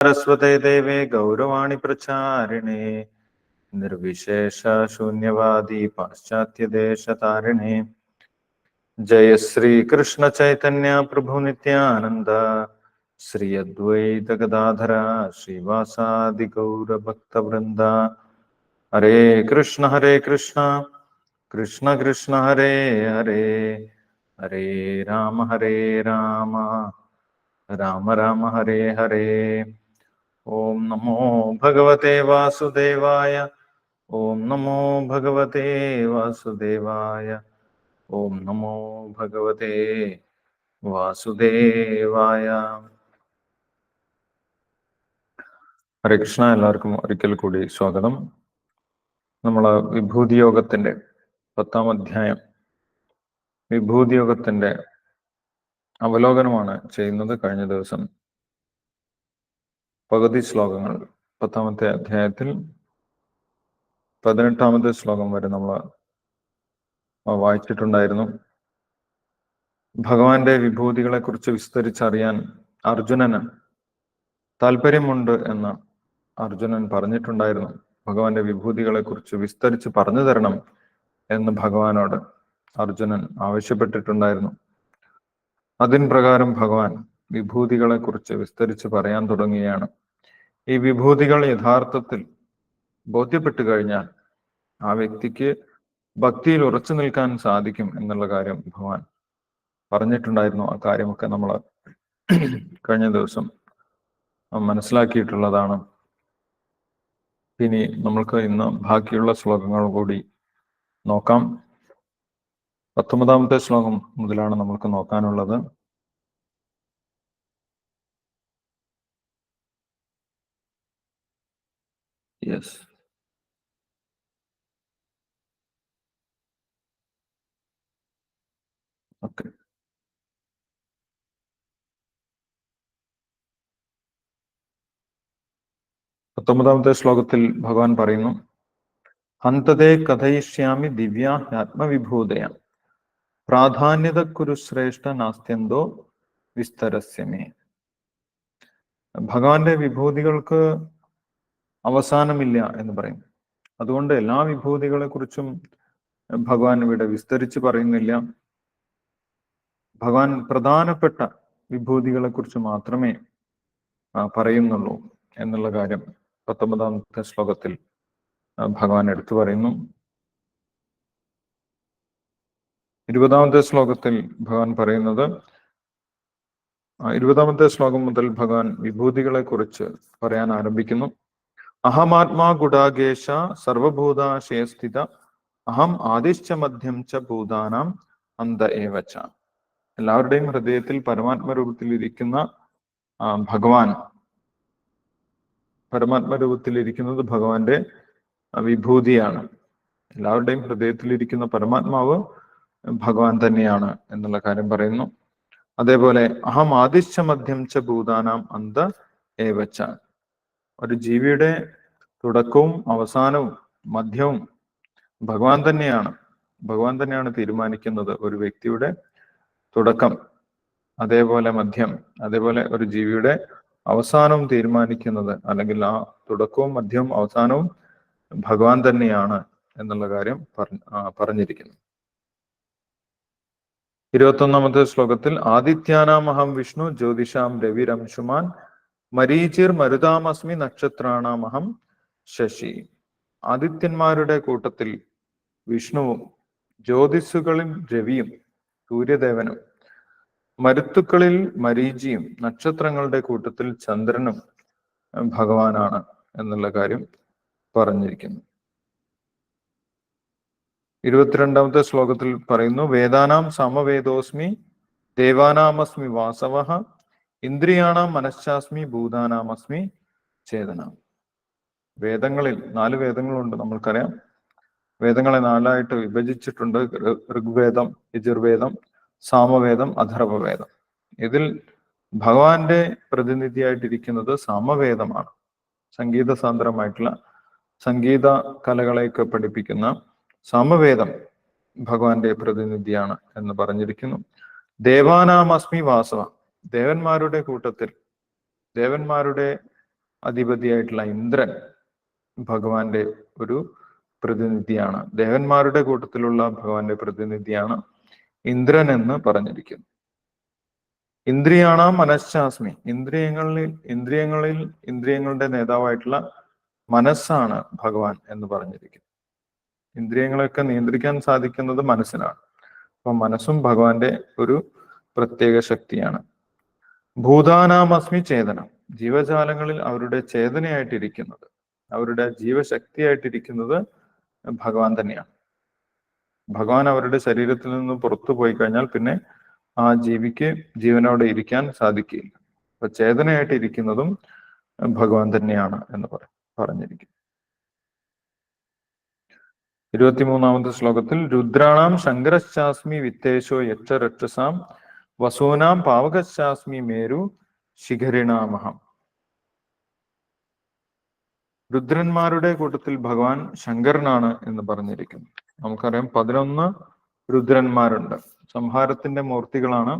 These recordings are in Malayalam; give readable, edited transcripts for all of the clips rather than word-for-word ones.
सरस्वते देवे गौरवाणी प्रचारिणे निर्विशेष शून्यवादी पाश्चात्य देश तारिणे जय श्री कृष्ण चैतन्य प्रभु नित्यानंद श्री अद्वैत गदाधर श्रीवासादि गौर भक्त वृंद हरे कृष्ण कृष्ण कृष्ण हरे हरे हरे राम राम राम हरे हरे। ओम नमो भगवते वासुदेवाय ओम नमो भगवते वासुदेवाय ओम नमो भगवते വാസുദേവായ. ഹരേ കൃഷ്ണ. എല്ലാവർക്കും ഒരിക്കൽ കൂടി സ്വാഗതം. നമ്മള് വിഭൂതി യോഗത്തിന്റെ 10ാം അധ്യായം വിഭൂതി യോഗത്തിന്റെ അവലോകനമാണ് ചെയ്യുന്നത്. കഴിഞ്ഞ ദിവസം പകുതി ശ്ലോകങ്ങൾ 10ാമത്തെ അധ്യായത്തിൽ 18ാമത്തെ ശ്ലോകം വരെ നമ്മൾ വായിച്ചിട്ടുണ്ടായിരുന്നു. ഭഗവാന്റെ വിഭൂതികളെ കുറിച്ച് വിസ്തരിച്ചറിയാൻ അർജുനന് താല്പര്യമുണ്ട് എന്ന് അർജുനൻ പറഞ്ഞിട്ടുണ്ടായിരുന്നു. ഭഗവാന്റെ വിഭൂതികളെ കുറിച്ച് വിസ്തരിച്ച് പറഞ്ഞു തരണം എന്ന് ഭഗവാനോട് അർജുനൻ ആവശ്യപ്പെട്ടിട്ടുണ്ടായിരുന്നു. അതിൻ പ്രകാരം ഭഗവാൻ വിഭൂതികളെ കുറിച്ച് വിസ്തരിച്ച് പറയാൻ തുടങ്ങുകയാണ്. ഈ വിഭൂതികൾ യഥാർത്ഥത്തിൽ ബോധ്യപ്പെട്ടു കഴിഞ്ഞാൽ ആ വ്യക്തിക്ക് ഭക്തിയിൽ ഉറച്ചു നിൽക്കാൻ സാധിക്കും എന്നുള്ള കാര്യം ഭഗവാൻ പറഞ്ഞിട്ടുണ്ടായിരുന്നു. ആ കാര്യമൊക്കെ നമ്മൾ കഴിഞ്ഞ ദിവസം മനസ്സിലാക്കിയിട്ടുള്ളതാണ്. ഇനി നമ്മൾക്ക് ഇന്ന് ബാക്കിയുള്ള ശ്ലോകങ്ങൾ കൂടി നോക്കാം. 19ാമത്തെ ശ്ലോകം മുതലാണ് നമ്മൾക്ക് നോക്കാനുള്ളത്. Yes, okay. 19ാമത്തെ ശ്ലോകത്തിൽ ഭഗവാൻ പറയുന്നു, ഹന്തതേ കഥയിഷ്യാമി ദിവ്യാത്മവിഭൂതയ പ്രാധാന്യത കുരു ശ്രേഷ്ഠ നാസ്ത്യന്തോ വിസ്തരസ്യമേ. ഭഗവാന്റെ വിഭൂതികൾക്ക് അവസാനമില്ല എന്ന് പറയും. അതുകൊണ്ട് എല്ലാ വിഭൂതികളെ കുറിച്ചും ഭഗവാൻ ഇവിടെ വിസ്തരിച്ച് പറയുന്നില്ല. ഭഗവാൻ പ്രധാനപ്പെട്ട വിഭൂതികളെ കുറിച്ച് മാത്രമേ പറയുന്നുള്ളൂ എന്നുള്ള കാര്യം 19ാമത്തെ ശ്ലോകത്തിൽ ഭഗവാൻ എടുത്തു പറയുന്നു. 20ാമത്തെ ശ്ലോകത്തിൽ ഭഗവാൻ പറയുന്നത്, 20ാമത്തെ ശ്ലോകം മുതൽ ഭഗവാൻ വിഭൂതികളെ കുറിച്ച് പറയാൻ ആരംഭിക്കുന്നു. അഹമാത്മാ ഗുഡാകേശ സർവഭൂതാശയസ്ഥിത അഹം ആദിശ്ച മധ്യം ച ഭൂതാനാം അന്ത ഏവച്ച. എല്ലാവരുടെയും ഹൃദയത്തിൽ പരമാത്മരൂപത്തിൽ ഇരിക്കുന്ന ഭഗവാൻ, പരമാത്മരൂപത്തിലിരിക്കുന്നത് ഭഗവാന്റെ വിഭൂതിയാണ്. എല്ലാവരുടെയും ഹൃദയത്തിലിരിക്കുന്ന പരമാത്മാവ് ഭഗവാൻ തന്നെയാണ് എന്നുള്ള കാര്യം പറയുന്നു. അതേപോലെ അഹം ആദിശ്ച മധ്യം ച ഭൂതാനാം അന്ത ഏവച്ച. ഒരു ജീവിയുടെ തുടക്കവും അവസാനവും മധ്യവും ഭഗവാൻ തന്നെയാണ്. ഭഗവാൻ തന്നെയാണ് തീരുമാനിക്കുന്നത് ഒരു വ്യക്തിയുടെ തുടക്കം, അതേപോലെ മധ്യം, അതേപോലെ ഒരു ജീവിയുടെ അവസാനവും തീരുമാനിക്കുന്നത്, അല്ലെങ്കിൽ ആ തുടക്കവും മധ്യവും അവസാനവും ഭഗവാൻ തന്നെയാണ് എന്നുള്ള കാര്യം പറഞ്ഞിരിക്കുന്നു. 21ാമത്തെ ശ്ലോകത്തിൽ ആദിത്യാനാമഹം വിഷ്ണു ജ്യോതിഷാം രവിരംശുമാൻ മരീചിർ മരുതാമസ്മി നക്ഷത്രാണാമഹം ശശി. ആദിത്യന്മാരുടെ കൂട്ടത്തിൽ വിഷ്ണുവും ജ്യോതിസുകളിൽ രവിയും സൂര്യദേവനും മരുത്തുക്കളിൽ മരീചിയും നക്ഷത്രങ്ങളുടെ കൂട്ടത്തിൽ ചന്ദ്രനും ഭഗവാനാണ് എന്നുള്ള കാര്യം പറഞ്ഞിരിക്കുന്നു. 22ാമത്തെ ശ്ലോകത്തിൽ പറയുന്നു, വേദാനാം സമവേദോസ്മി ദേവാനാമസ്മി വാസവഃ ഇന്ദ്രിയാണാം മനശ്ശാസ്മി ഭൂതാനാമസ്മി ചേതന. വേദങ്ങളിൽ 4 വേദങ്ങളുണ്ട്, നമ്മൾക്കറിയാം. വേദങ്ങളെ 4ആയിട്ട് വിഭജിച്ചിട്ടുണ്ട്. ഋഗ്വേദം, യജുർവേദം, സാമവേദം, അഥർവവേദം. ഇതിൽ ഭഗവാന്റെ പ്രതിനിധിയായിട്ടിരിക്കുന്നത് സാമവേദമാണ്. സംഗീത സാന്ദ്രമായിട്ടുള്ള സംഗീത കലകളെയൊക്കെ പഠിപ്പിക്കുന്ന സാമവേദം ഭഗവാന്റെ പ്രതിനിധിയാണ് എന്ന് പറഞ്ഞിരിക്കുന്നു. ദേവാനാമസ്മി വാസവ. ദേവന്മാരുടെ കൂട്ടത്തിൽ, ദേവന്മാരുടെ അധിപതിയായിട്ടുള്ള ഇന്ദ്രൻ ഭഗവാന്റെ ഒരു പ്രതിനിധിയാണ്. ദേവന്മാരുടെ കൂട്ടത്തിലുള്ള ഭഗവാന്റെ പ്രതിനിധിയാണ് ഇന്ദ്രൻ എന്ന് പറഞ്ഞിരിക്കുന്നു. ഇന്ദ്രിയാണാം മനഃശാസ്മി, ഇന്ദ്രിയങ്ങളുടെ നേതാവായിട്ടുള്ള മനസ്സാണ് ഭഗവാൻ എന്ന് പറഞ്ഞിരിക്കുന്നു. ഇന്ദ്രിയങ്ങളെയൊക്കെ നിയന്ത്രിക്കാൻ സാധിക്കുന്നത് മനസ്സിനാണ്. അപ്പൊ മനസ്സും ഭഗവാന്റെ ഒരു പ്രത്യേക ശക്തിയാണ്. ഭൂതാനാമസ്മി ചേതനം, ജീവജാലങ്ങളിൽ അവരുടെ ചേതനയായിട്ടിരിക്കുന്നത്, അവരുടെ ജീവശക്തിയായിട്ടിരിക്കുന്നത് ഭഗവാൻ തന്നെയാണ്. ഭഗവാൻ അവരുടെ ശരീരത്തിൽ നിന്ന് പുറത്തു പോയി കഴിഞ്ഞാൽ പിന്നെ ആ ജീവിക്ക് ജീവനോടെ ഇരിക്കാൻ സാധിക്കില്ല. അപ്പൊ ചേതനയായിട്ടിരിക്കുന്നതും ഭഗവാൻ തന്നെയാണ് എന്ന് പറഞ്ഞിരിക്കുന്നു. 23ാമത്തെ ശ്ലോകത്തിൽ രുദ്രാണാം ശങ്കരശ്ചാസ്മി വിത്തേശോ യക്ഷരക്ഷസാം വസൂനാം പാവകശ്ചാസ്മി മേരു ശിഖരിണാമഹം. രുദ്രന്മാരുടെ കൂട്ടത്തിൽ ഭഗവാൻ ശങ്കരനാണ് എന്ന് പറഞ്ഞിരിക്കുന്നു. നമുക്കറിയാം 11 രുദ്രന്മാരുണ്ട്. സംഹാരത്തിന്റെ മൂർത്തികളാണ്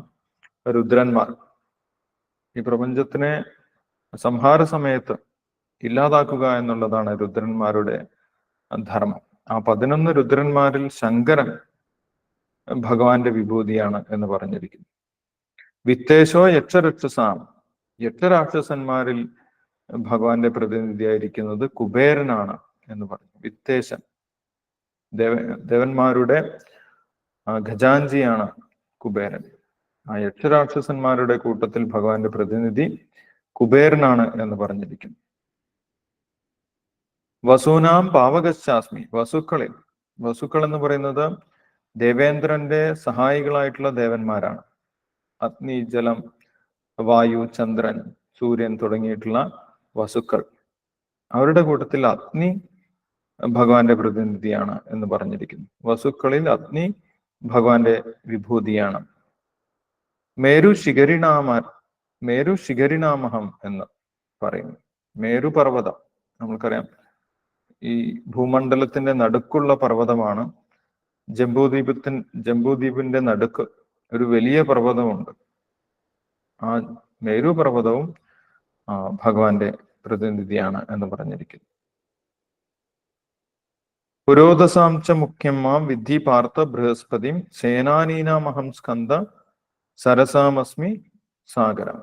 രുദ്രന്മാർ. ഈ പ്രപഞ്ചത്തിനെ സംഹാര സമയത്ത് ഇല്ലാതാക്കുക എന്നുള്ളതാണ് രുദ്രന്മാരുടെ ധർമ്മം. ആ 11 രുദ്രന്മാരിൽ ശങ്കരൻ ഭഗവാന്റെ വിഭൂതിയാണ് എന്ന് പറഞ്ഞിരിക്കുന്നു. വിത്തേശോ യക്ഷരക്ഷസാം, യക്ഷരാക്ഷസന്മാരിൽ ഭഗവാന്റെ പ്രതിനിധിയായിരിക്കുന്നത് കുബേരനാണ് എന്ന് പറഞ്ഞു. വിത്തേശൻ, ദേവന്മാരുടെ ഖജാൻജിയാണ് കുബേരൻ. ആ യക്ഷരാക്ഷസന്മാരുടെ കൂട്ടത്തിൽ ഭഗവാന്റെ പ്രതിനിധി കുബേരനാണ് എന്ന് പറഞ്ഞിരിക്കുന്നു. വസൂനാം പാവകശ്ചാസ്മി, വസുക്കൾ എന്ന് പറയുന്നത് ദേവേന്ദ്രന്റെ സഹായികളായിട്ടുള്ള ദേവന്മാരാണ്. അഗ്നി, ജലം, വായു, ചന്ദ്രൻ, സൂര്യൻ തുടങ്ങിയിട്ടുള്ള വസുക്കൾ. അവരുടെ കൂട്ടത്തിൽ അഗ്നി ഭഗവാന്റെ പ്രതിനിധിയാണ് എന്ന് പറഞ്ഞിരിക്കുന്നു. വസുക്കളിൽ അഗ്നി ഭഗവാന്റെ വിഭൂതിയാണ്. മേരു ശിഖരിണാമഹം എന്ന് പറയുന്നു. മേരു പർവ്വതം നമ്മൾക്കറിയാം, ഈ ഭൂമണ്ഡലത്തിന്റെ നടുക്കുള്ള പർവ്വതമാണ്. ജംബൂദ്വീപിന്റെ നടുക്ക് ഒരു വലിയ പർവ്വതമുണ്ട്. ആ മേരു പർവ്വതവും ഭഗവാന്റെ പ്രതിനിധിയാണ് എന്ന് പറഞ്ഞിരിക്കുന്നു. പുരോധസാംച മുഖ്യം മാം വിദ്ധി പാർത്ഥ ബൃഹസ്പതിം സേനാനീനാമഹം സ്കന്ദ സരസാമസ്മി സാഗരം.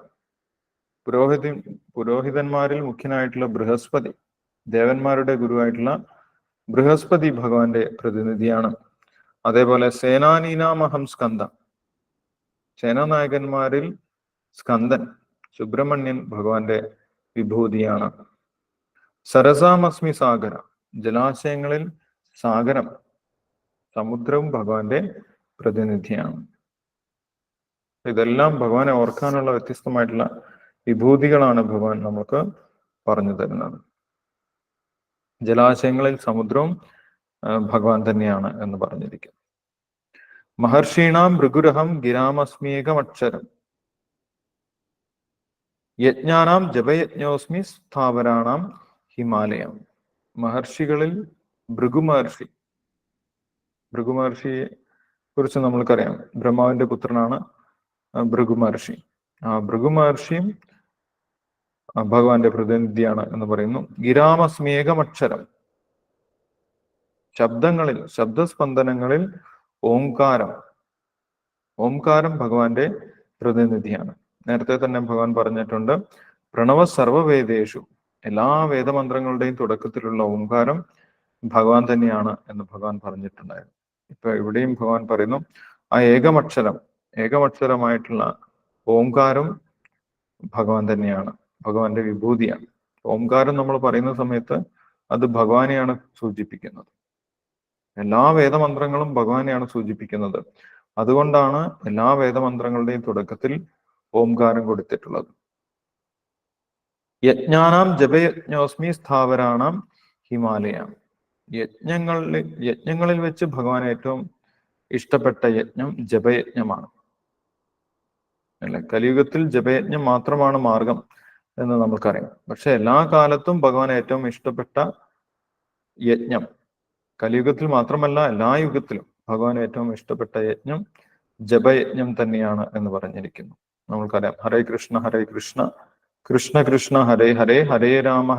പുരോഹിതന്മാരിൽ മുഖ്യനായിട്ടുള്ള ബൃഹസ്പതി, ദേവന്മാരുടെ ഗുരുവായിട്ടുള്ള ബൃഹസ്പതി ഭഗവാന്റെ പ്രതിനിധിയാണ്. അതേപോലെ സേനാനീനാമഹം സ്കന്ദ, സേനാനായകന്മാരിൽ സ്കന്ദൻ സുബ്രഹ്മണ്യൻ ഭഗവാന്റെ വിഭൂതിയാണ്. സരസാമസ്മി സാഗര, ജലാശയങ്ങളിൽ സാഗരം സമുദ്രവും ഭഗവാന്റെ പ്രതിനിധിയാണ്. ഇതെല്ലാം ഭഗവാനെ ഓർക്കാനുള്ള വ്യത്യസ്തമായിട്ടുള്ള വിഭൂതികളാണ് ഭഗവാൻ നമുക്ക് പറഞ്ഞു തരുന്നത്. ജലാശയങ്ങളിൽ സമുദ്രവും ഭഗവാൻ തന്നെയാണ് എന്ന് പറഞ്ഞിരിക്കുന്നു. മഹർഷീണാം ഭൃഗുരഹം ഗിരാമസ്മീകമക്ഷരം യജ്ഞാനാം ജപയജ്ഞോസ്മി സ്ഥാവരാണാം ഹിമാലയം. മഹർഷികളിൽ ഭൃഗുമഹർഷിയെ കുറിച്ച് നമ്മൾക്കറിയാം. ബ്രഹ്മാവിന്റെ പുത്രനാണ് ഭൃഗുമഹർഷി. ആ ഭൃഗുമഹർഷിയും ഭഗവാന്റെ പ്രതിനിധിയാണ് എന്ന് പറയുന്നു. ഗിരാമസ്മേകമക്ഷരം, ശബ്ദസ്പന്ദനങ്ങളിൽ ഓംകാരം ഭഗവാന്റെ പ്രതിനിധിയാണ്. നേരത്തെ തന്നെ ഭഗവാൻ പറഞ്ഞിട്ടുണ്ട്, പ്രണവ സർവവേദേഷു, എല്ലാ വേദമന്ത്രങ്ങളുടെയും തുടക്കത്തിലുള്ള ഓംകാരം ഭഗവാൻ തന്നെയാണ് എന്ന് ഭഗവാൻ പറഞ്ഞിട്ടുണ്ടായിരുന്നു. ഇപ്പൊ ഇവിടെയും ഭഗവാൻ പറയുന്നു, ആ ഏകമക്ഷരമായിട്ടുള്ള ഓംകാരം ഭഗവാൻ തന്നെയാണ്, ഭഗവാന്റെ വിഭൂതിയാണ്. ഓംകാരം നമ്മൾ പറയുന്ന സമയത്ത് അത് ഭഗവാനെയാണ് സൂചിപ്പിക്കുന്നത്. എല്ലാ വേദമന്ത്രങ്ങളും ഭഗവാനെയാണ് സൂചിപ്പിക്കുന്നത്. അതുകൊണ്ടാണ് എല്ലാ വേദമന്ത്രങ്ങളുടെയും തുടക്കത്തിൽ ഓംകാരം കൊടുത്തിട്ടുള്ളത്. യജ്ഞാനാം ജപയജ്ഞോസ്മി സ്ഥാവരാണാം ഹിമാലയം. യജ്ഞങ്ങളിൽ വെച്ച് ഭഗവാൻ ഏറ്റവും ഇഷ്ടപ്പെട്ട യജ്ഞം ജപയജ്ഞമാണ്. അല്ലെ, കലിയുഗത്തിൽ ജപയജ്ഞം മാത്രമാണ് മാർഗം എന്ന് നമുക്കറിയാം. പക്ഷെ എല്ലാ കാലത്തും ഭഗവാൻ ഏറ്റവും ഇഷ്ടപ്പെട്ട യജ്ഞം, കലിയുഗത്തിൽ മാത്രമല്ല എല്ലാ യുഗത്തിലും ഭഗവാൻ ഏറ്റവും ഇഷ്ടപ്പെട്ട യജ്ഞം ജപയജ്ഞം തന്നെയാണ് എന്ന് പറഞ്ഞിരിക്കുന്നു. നമ്മൾക്കറിയാം, ഹരേ കൃഷ്ണ കൃഷ്ണ കൃഷ്ണ ഹരേ ഹരേ ഹരേ രാമ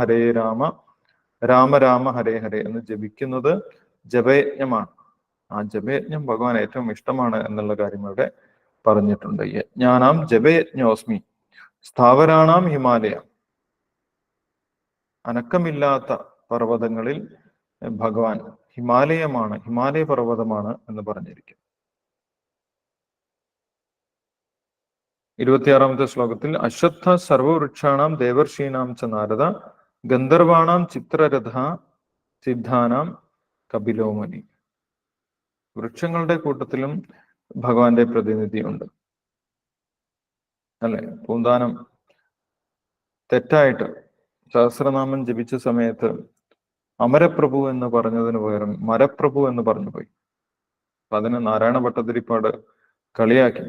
രാമ രാമ ഹരേ ഹരേ എന്ന് ജപിക്കുന്നത് ജപയജ്ഞമാണ്. ആ ജപയജ്ഞം ഭഗവാൻ ഏറ്റവും ഇഷ്ടമാണ് എന്നുള്ള കാര്യം ഇവിടെ പറഞ്ഞിട്ടുണ്ട്. യജ്ഞാനാം ജപയജ്ഞോസ്മി സ്ഥാവരാണാം ഹിമാലയ. അനക്കമില്ലാത്ത പർവ്വതങ്ങളിൽ ഭഗവാൻ ഹിമാലയമാണ്, ഹിമാലയ പർവ്വതമാണ് എന്ന് പറഞ്ഞിരിക്കും. 26ാമത്തെ ശ്ലോകത്തിൽ അശ്വത്ഥ സർവവൃക്ഷാണാം ദേവർഷീണാം ച നാരദ ഗന്ധർവാണാം ചിത്രരഥ സിദ്ധാനാം കപിലോമുനി. വൃക്ഷങ്ങളുടെ കൂട്ടത്തിലും ഭഗവാന്റെ പ്രതിനിധിയുണ്ട് അല്ലെ. പൂന്താനം തെറ്റായിട്ട് സഹസ്രനാമം ജപിച്ച സമയത്ത് അമരപ്രഭു എന്ന് പറഞ്ഞതിന് പകരം മരപ്രഭു എന്ന് പറഞ്ഞു പോയി. അപ്പൊ അതിന് നാരായണ ഭട്ടതിരിപ്പാട് കളിയാക്കി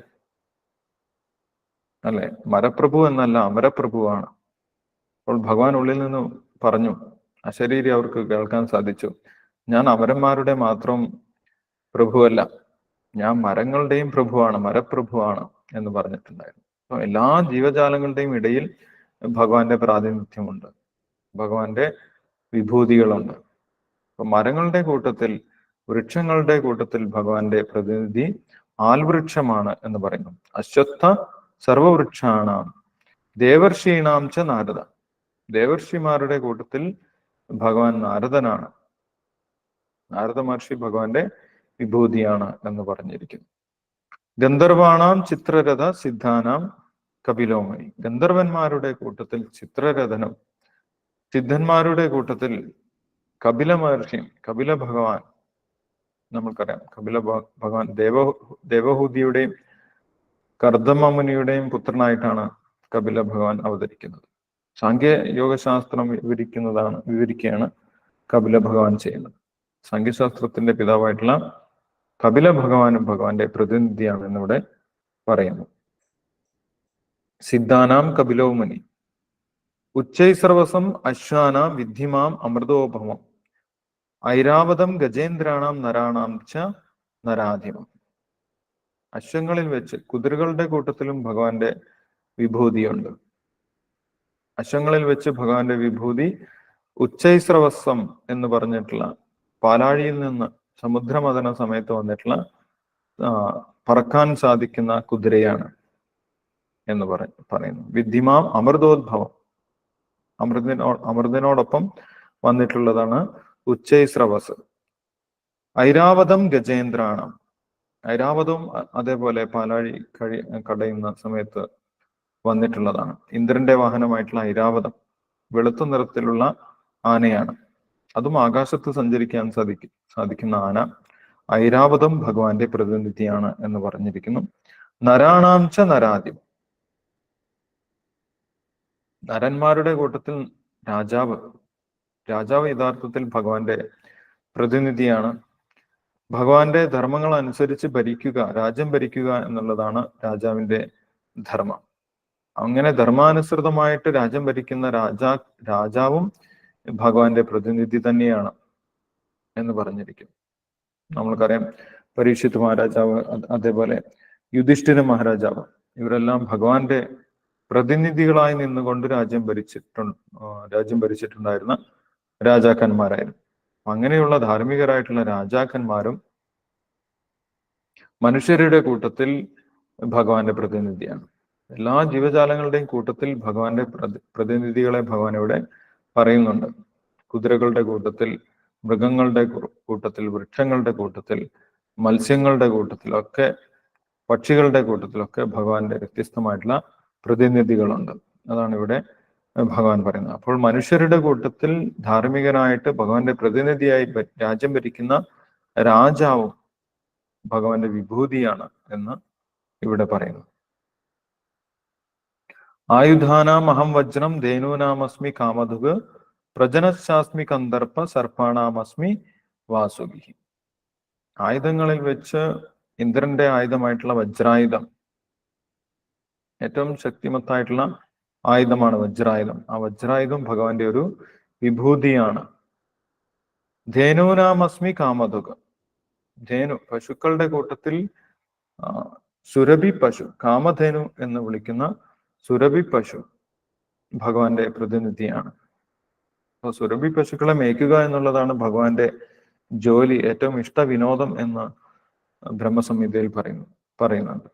അല്ലെ. മരപ്രഭു എന്നല്ല, അമരപ്രഭുവാണ്. അപ്പോൾ ഭഗവാൻ ഉള്ളിൽ നിന്ന് പറഞ്ഞു, അശരീരി അവർക്ക് കേൾക്കാൻ സാധിച്ചു, ഞാൻ അമരന്മാരുടെ മാത്രം പ്രഭുവല്ല, ഞാൻ മരങ്ങളുടെയും പ്രഭുവാണ്, മരപ്രഭുവാണ് എന്ന് പറഞ്ഞിട്ടുണ്ടായിരുന്നു. അപ്പൊ എല്ലാ ജീവജാലങ്ങളുടെയും ഇടയിൽ ഭഗവാന്റെ പ്രാതിനിധ്യമുണ്ട്, ഭഗവാന്റെ വിഭൂതികളുണ്ട്. അപ്പൊ മരങ്ങളുടെ കൂട്ടത്തിൽ, വൃക്ഷങ്ങളുടെ കൂട്ടത്തിൽ ഭഗവാന്റെ പ്രതിനിധി ആൽവൃക്ഷമാണ് എന്ന് പറയുന്നു. അശ്വത്ഥ സർവവൃക്ഷാണാം ദേവർഷീണാം ച നാരദ. ദേവർഷിമാരുടെ കൂട്ടത്തിൽ ഭഗവാൻ നാരദനാണ്. നാരദ മഹർഷി ഭഗവാന്റെ വിഭൂതിയാണ് എന്ന് പറഞ്ഞിരിക്കുന്നു. ഗന്ധർവാണാം ചിത്രരഥ സിദ്ധാനാം കപിലോമുനി. ഗന്ധർവന്മാരുടെ കൂട്ടത്തിൽ ചിത്രരഥനും സിദ്ധന്മാരുടെ കൂട്ടത്തിൽ കപില മഹർഷിയും. കപില ഭഗവാൻ നമ്മൾക്കറിയാം, കപില ഭഗവാൻ ദേവഹൂതിയുടെയും കർദമമുനിയുടെയും പുത്രനായിട്ടാണ് കപില ഭഗവാൻ അവതരിക്കുന്നത്. സാഖ്യ യോഗശാസ്ത്രം വിവരിക്കുകയാണ് കപില ഭഗവാൻ ചെയ്യുന്നത്. സാഖ്യശാസ്ത്രത്തിന്റെ പിതാവായിട്ടുള്ള കപില ഭഗവാനും ഭഗവാന്റെ പ്രതിനിധിയാണ് എന്നിവിടെ പറയുന്നു. സിദ്ധാനാം കപിലോമുനി ഉച്ചൈസർവസം അശ്വാനാം വിദ്ധിമാം അമൃതോപമം ഐരാവതം ഗജേന്ദ്രാണാം നരാണാം ച നരാധിപം. അശ്വങ്ങളിൽ വെച്ച്, കുതിരകളുടെ കൂട്ടത്തിലും ഭഗവാന്റെ വിഭൂതിയുണ്ട്. അശ്വങ്ങളിൽ വെച്ച് ഭഗവാന്റെ വിഭൂതി ഉച്ചൈസ്രവസം എന്ന് പറഞ്ഞിട്ടുള്ള പാലാഴിയിൽ നിന്ന് സമുദ്രമഥന സമയത്ത് വന്നിട്ടുള്ള പറക്കാൻ സാധിക്കുന്ന കുതിരയാണ് എന്ന് പറയുന്നു. വിദ്ധിമാം അമൃതോദ്ഭവം, അമൃതനോടൊപ്പം വന്നിട്ടുള്ളതാണ് ഉച്ചൈസ്രവസ്. ഐരാവതം ഗജേന്ദ്രാണം. ഐരാവതവും അതേപോലെ പാലാഴി കടയുന്ന സമയത്ത് വന്നിട്ടുള്ളതാണ്. ഇന്ദ്രന്റെ വാഹനമായിട്ടുള്ള ഐരാവതം വെളുത്ത നിറത്തിലുള്ള ആനയാണ്. അതും ആകാശത്ത് സഞ്ചരിക്കാൻ സാധിക്കുന്ന ആന. ഐരാവതം ഭഗവാന്റെ പ്രതിനിധിയാണ് എന്ന് പറഞ്ഞിരിക്കുന്നു. നരാണാം ച നരാധിപം. നരന്മാരുടെ കൂട്ടത്തിൽ രാജാവ് യഥാർത്ഥത്തിൽ ഭഗവാന്റെ പ്രതിനിധിയാണ്. ഭഗവാന്റെ ധർമ്മങ്ങൾ അനുസരിച്ച് രാജ്യം ഭരിക്കുക എന്നുള്ളതാണ് രാജാവിന്റെ ധർമ്മം. അങ്ങനെ ധർമാനുസൃതമായിട്ട് രാജ്യം ഭരിക്കുന്ന രാജാവും ഭഗവാന്റെ പ്രതിനിധി തന്നെയാണ് എന്ന് പറഞ്ഞിരിക്കും. നമ്മൾക്കറിയാം, പരീക്ഷിത് മഹാരാജാവ്, അതേപോലെ യുധിഷ്ഠിര മഹാരാജാവ്, ഇവരെല്ലാം ഭഗവാന്റെ പ്രതിനിധികളായി നിന്നുകൊണ്ട് രാജ്യം ഭരിച്ചിട്ടുണ്ടായിരുന്ന രാജാക്കന്മാരായിരുന്നു. അങ്ങനെയുള്ള ധാർമ്മികരായിട്ടുള്ള രാജാക്കന്മാരും മനുഷ്യരുടെ കൂട്ടത്തിൽ ഭഗവാന്റെ പ്രതിനിധിയാണ്. എല്ലാ ജീവജാലങ്ങളുടെയും കൂട്ടത്തിൽ ഭഗവാന്റെ പ്രതിനിധികളെ ഭഗവാൻ ഇവിടെ പറയുന്നുണ്ട്. കുതിരകളുടെ കൂട്ടത്തിൽ, മൃഗങ്ങളുടെ കൂട്ടത്തിൽ, വൃക്ഷങ്ങളുടെ കൂട്ടത്തിൽ, മത്സ്യങ്ങളുടെ കൂട്ടത്തിലൊക്കെ, പക്ഷികളുടെ കൂട്ടത്തിലൊക്കെ ഭഗവാന്റെ വ്യത്യസ്തമായിട്ടുള്ള പ്രതിനിധികളുണ്ട്. അതാണ് ഇവിടെ ഭഗവാൻ പറയുന്നത്. അപ്പോൾ മനുഷ്യരുടെ കൂട്ടത്തിൽ ധാർമ്മികനായിട്ട് ഭഗവാന്റെ പ്രതിനിധിയായി രാജ്യം ഭരിക്കുന്ന രാജാവും ഭഗവാന്റെ വിഭൂതിയാണ് എന്ന് ഇവിടെ പറയുന്നു. ആയുധാനാം അഹം വജ്രം ധേനൂനാമസ്മി കാമധുഗ് പ്രജനശാസ്മി കന്ദർപ്പ സർപ്പാണാമസ്മി വാസുകി. ആയുധങ്ങളിൽ വെച്ച് ഇന്ദ്രന്റെ ആയുധമായിട്ടുള്ള വജ്രായുധം, ഏറ്റവും ശക്തിമത്തായിട്ടുള്ള ആയുധമാണ് വജ്രായുധം. ആ വജ്രായുധം ഭഗവാന്റെ ഒരു വിഭൂതിയാണ്. ധേനൂനാമസ്മി കാമധുഗ്. ധേനു, പശുക്കളുടെ കൂട്ടത്തിൽ സുരഭി പശു, കാമധേനു എന്ന് വിളിക്കുന്ന സുരഭി പശു, ഭഗവാന്റെ പ്രതിനിധിയാണ്. അപ്പൊ സുരഭി പശുക്കളെ മേയ്ക്കുക എന്നുള്ളതാണ് ഭഗവാന്റെ ജോലി, ഏറ്റവും ഇഷ്ടവിനോദം എന്ന് ബ്രഹ്മസംഹിതയിൽ പറയുന്നുണ്ട്.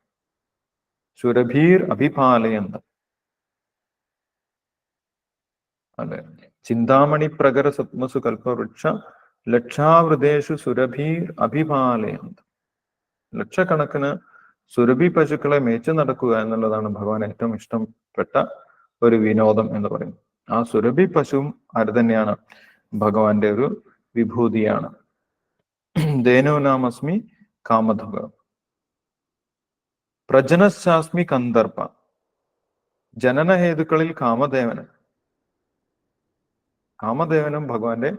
സുരഭീർ അഭിപാലയന്ത, അല്ലെ, ചിന്താമണി പ്രകര സത്മസു കൽപ്പവൃക്ഷ ലക്ഷാവൃതേഷു സുരഭീർ അഭിപാലയന്ത. ലക്ഷക്കണക്കിന് സുരഭി പശുക്കളെ മേച്ചു നടക്കുക എന്നുള്ളതാണ് ഭഗവാൻ ഏറ്റവും ഇഷ്ടപ്പെട്ട ഒരു വിനോദം എന്ന് പറയുന്നത്. ആ സുരഭി പശുവും ആര് തന്നെയാണ്? ഭഗവാന്റെ ഒരു വിഭൂതിയാണ്. ധേനൂനാമസ്മി കാമധുക, പ്രജനശാസ്മി കന്ദർപ്പ. ജനനഹേതുക്കളിൽ കാമദേവനും ഭഗവാന്റെ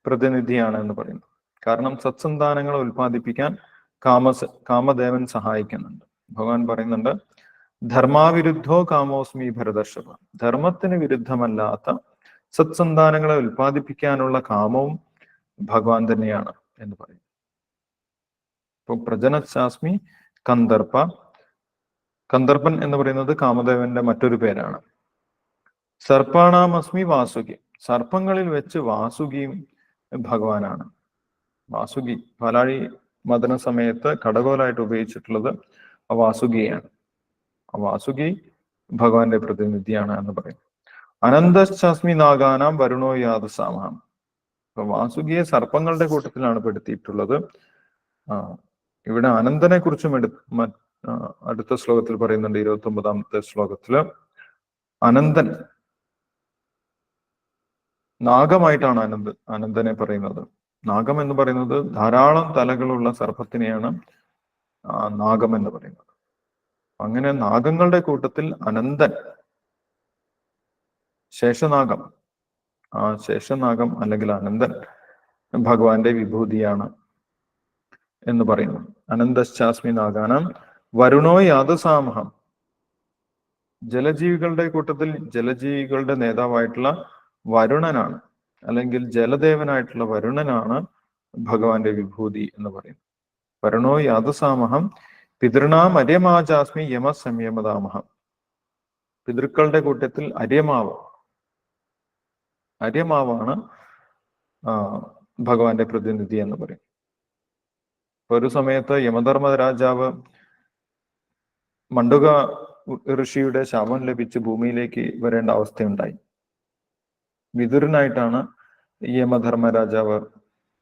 പ്രതിനിധിയാണ് എന്ന് പറയുന്നു. കാരണം സത്സന്താനങ്ങളെ ഉൽപ്പാദിപ്പിക്കാൻ കാമദേവൻ സഹായിക്കുന്നുണ്ട്. ഭഗവാൻ പറയുന്നുണ്ട്, ധർമാവിരുദ്ധോ കാമോസ്മി ഭരതർഷഭ. ധർമ്മത്തിന് വിരുദ്ധമല്ലാത്ത സത്സന്താനങ്ങളെ ഉൽപ്പാദിപ്പിക്കാനുള്ള കാമവും ഭഗവാൻ തന്നെയാണ് എന്ന് പറയും. ഇപ്പൊ പ്രജനശാസ്മി കന്ദർപ്പ. കന്ദർപ്പൻ എന്ന് പറയുന്നത് കാമദേവന്റെ മറ്റൊരു പേരാണ്. സർപ്പാണാമസ്മി വാസുകി. സർപ്പങ്ങളിൽ വെച്ച് വാസുകിയും ഭഗവാനാണ്. വാസുകി പാലാഴി മദന സമയത്ത് കടകോലായിട്ട് ഉപയോഗിച്ചിട്ടുള്ളത് വാസുകിയാണ്. വാസുകി ഭഗവാന്റെ പ്രതിനിധിയാണ് എന്ന് പറയും. അനന്തശാസ്മി നാഗാനാം വരുണോ യാദസാമഹം. അപ്പൊ വാസുകിയെ സർപ്പങ്ങളുടെ കൂട്ടത്തിലാണ് പെടുത്തിയിട്ടുള്ളത്. ഇവിടെ അനന്തനെ കുറിച്ചും അടുത്ത ശ്ലോകത്തിൽ പറയുന്നുണ്ട്. 29ാമത്തെ ശ്ലോകത്തില് അനന്തൻ നാഗമായിട്ടാണ് അനന്തനെ പറയുന്നത്. നാഗം എന്ന് പറയുന്നത് ധാരാളം തലകളുള്ള സർപ്പത്തിനെയാണ് നാഗം എന്ന് പറയുന്നത്. അങ്ങനെ നാഗങ്ങളുടെ കൂട്ടത്തിൽ അനന്തൻ, ശേഷനാഗം, ആ ശേഷനാഗം അല്ലെങ്കിൽ അനന്തൻ ഭഗവാന്റെ വിഭൂതിയാണ് എന്ന് പറയുന്നു. അനന്തശ്ചാസ്മി നാഗാനം വരുണോ യാദസാമഹം. ജലജീവികളുടെ കൂട്ടത്തിൽ ജലജീവികളുടെ നേതാവായിട്ടുള്ള വരുണനാണ്, അല്ലെങ്കിൽ ജലദേവനായിട്ടുള്ള വരുണനാണ് ഭഗവാന്റെ വിഭൂതി എന്ന് പറയുന്നത്. വരുണോ യാദസാമഹം പിതൃണാം അര്യമാജാസ്മി യമ സംയമതാമഹം. പിതൃക്കളുടെ കൂട്ടത്തിൽ അര്യമാവാണ് ഭഗവാന്റെ പ്രതിനിധി എന്ന് പറയും. ഒരു സമയത്ത് യമധർമ്മ രാജാവ് മണ്ഡുക ഋഷിയുടെ ശാപം ലഭിച്ച് ഭൂമിയിലേക്ക് വരേണ്ട അവസ്ഥയുണ്ടായി. വിതുരനായിട്ടാണ് യമധർമ്മ രാജാവ്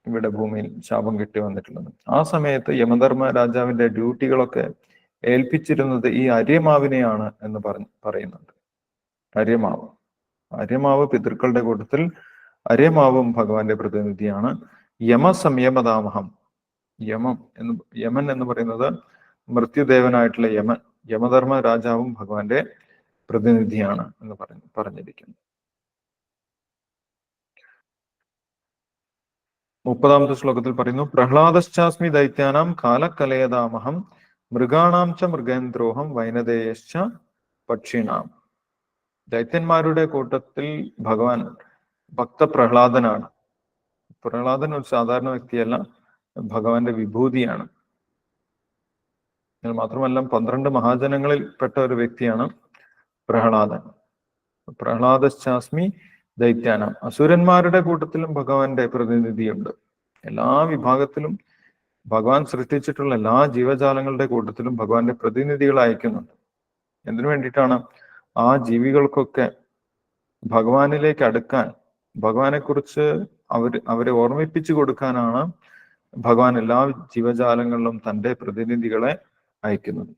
ഇവിടെ ഭൂമിയിൽ ശാപം കിട്ടി വന്നിട്ടുള്ളത്. ആ സമയത്ത് യമധർമ്മ രാജാവിന്റെ ഡ്യൂട്ടികളൊക്കെ ഏൽപ്പിച്ചിരുന്നത് ഈ അര്യമാവിനെയാണ് എന്ന് പറയുന്നുണ്ട്. അര്യമാവ് പിതൃക്കളുടെ കൂട്ടത്തിൽ അര്യമാവും ഭഗവാന്റെ പ്രതിനിധിയാണ്. യമ സംയമതാമഹം. യമൻ എന്ന് പറയുന്നത് മൃത്യുദേവനായിട്ടുള്ള യമധർമ്മ രാജാവും ഭഗവാന്റെ പ്രതിനിധിയാണ് എന്ന് പറഞ്ഞിരിക്കുന്നു. 30ാമത്തെ ശ്ലോകത്തിൽ പറയുന്നു, പ്രഹ്ലാദശ്ചാസ്മി ദൈത്യാനാം കാലകലയതാമഹം മൃഗാണാം ച മൃഗേന്ദ്രോഹം വൈനതേയശ്ച പക്ഷിണാം. ദൈത്യന്മാരുടെ കൂട്ടത്തിൽ ഭഗവാൻ ഭക്തപ്രഹ്ലാദനാണ്. പ്രഹ്ലാദൻ ഒരു സാധാരണ വ്യക്തിയല്ല, ഭഗവാന്റെ വിഭൂതിയാണ്. മാത്രമല്ല 12 മഹാജനങ്ങളിൽ പെട്ട ഒരു വ്യക്തിയാണ് പ്രഹ്ലാദൻ. പ്രഹ്ലാദശ്ചാസ്മി ദൈത്യാനം. അസുരന്മാരുടെ കൂട്ടത്തിലും ഭഗവാന്റെ പ്രതിനിധിയുണ്ട്. എല്ലാ വിഭാഗത്തിലും ഭഗവാൻ സൃഷ്ടിച്ചിട്ടുള്ള എല്ലാ ജീവജാലങ്ങളുടെ കൂട്ടത്തിലും ഭഗവാന്റെ പ്രതിനിധികൾ അയക്കുന്നുണ്ട്. എന്തിനു വേണ്ടിയിട്ടാണ്? ആ ജീവികൾക്കൊക്കെ ഭഗവാനിലേക്ക് അടുക്കാൻ, ഭഗവാനെ കുറിച്ച് അവരെ ഓർമ്മിപ്പിച്ചു കൊടുക്കാനാണ് ഭഗവാൻ എല്ലാ ജീവജാലങ്ങളിലും തന്റെ പ്രതിനിധികളെ അയക്കുന്നത്.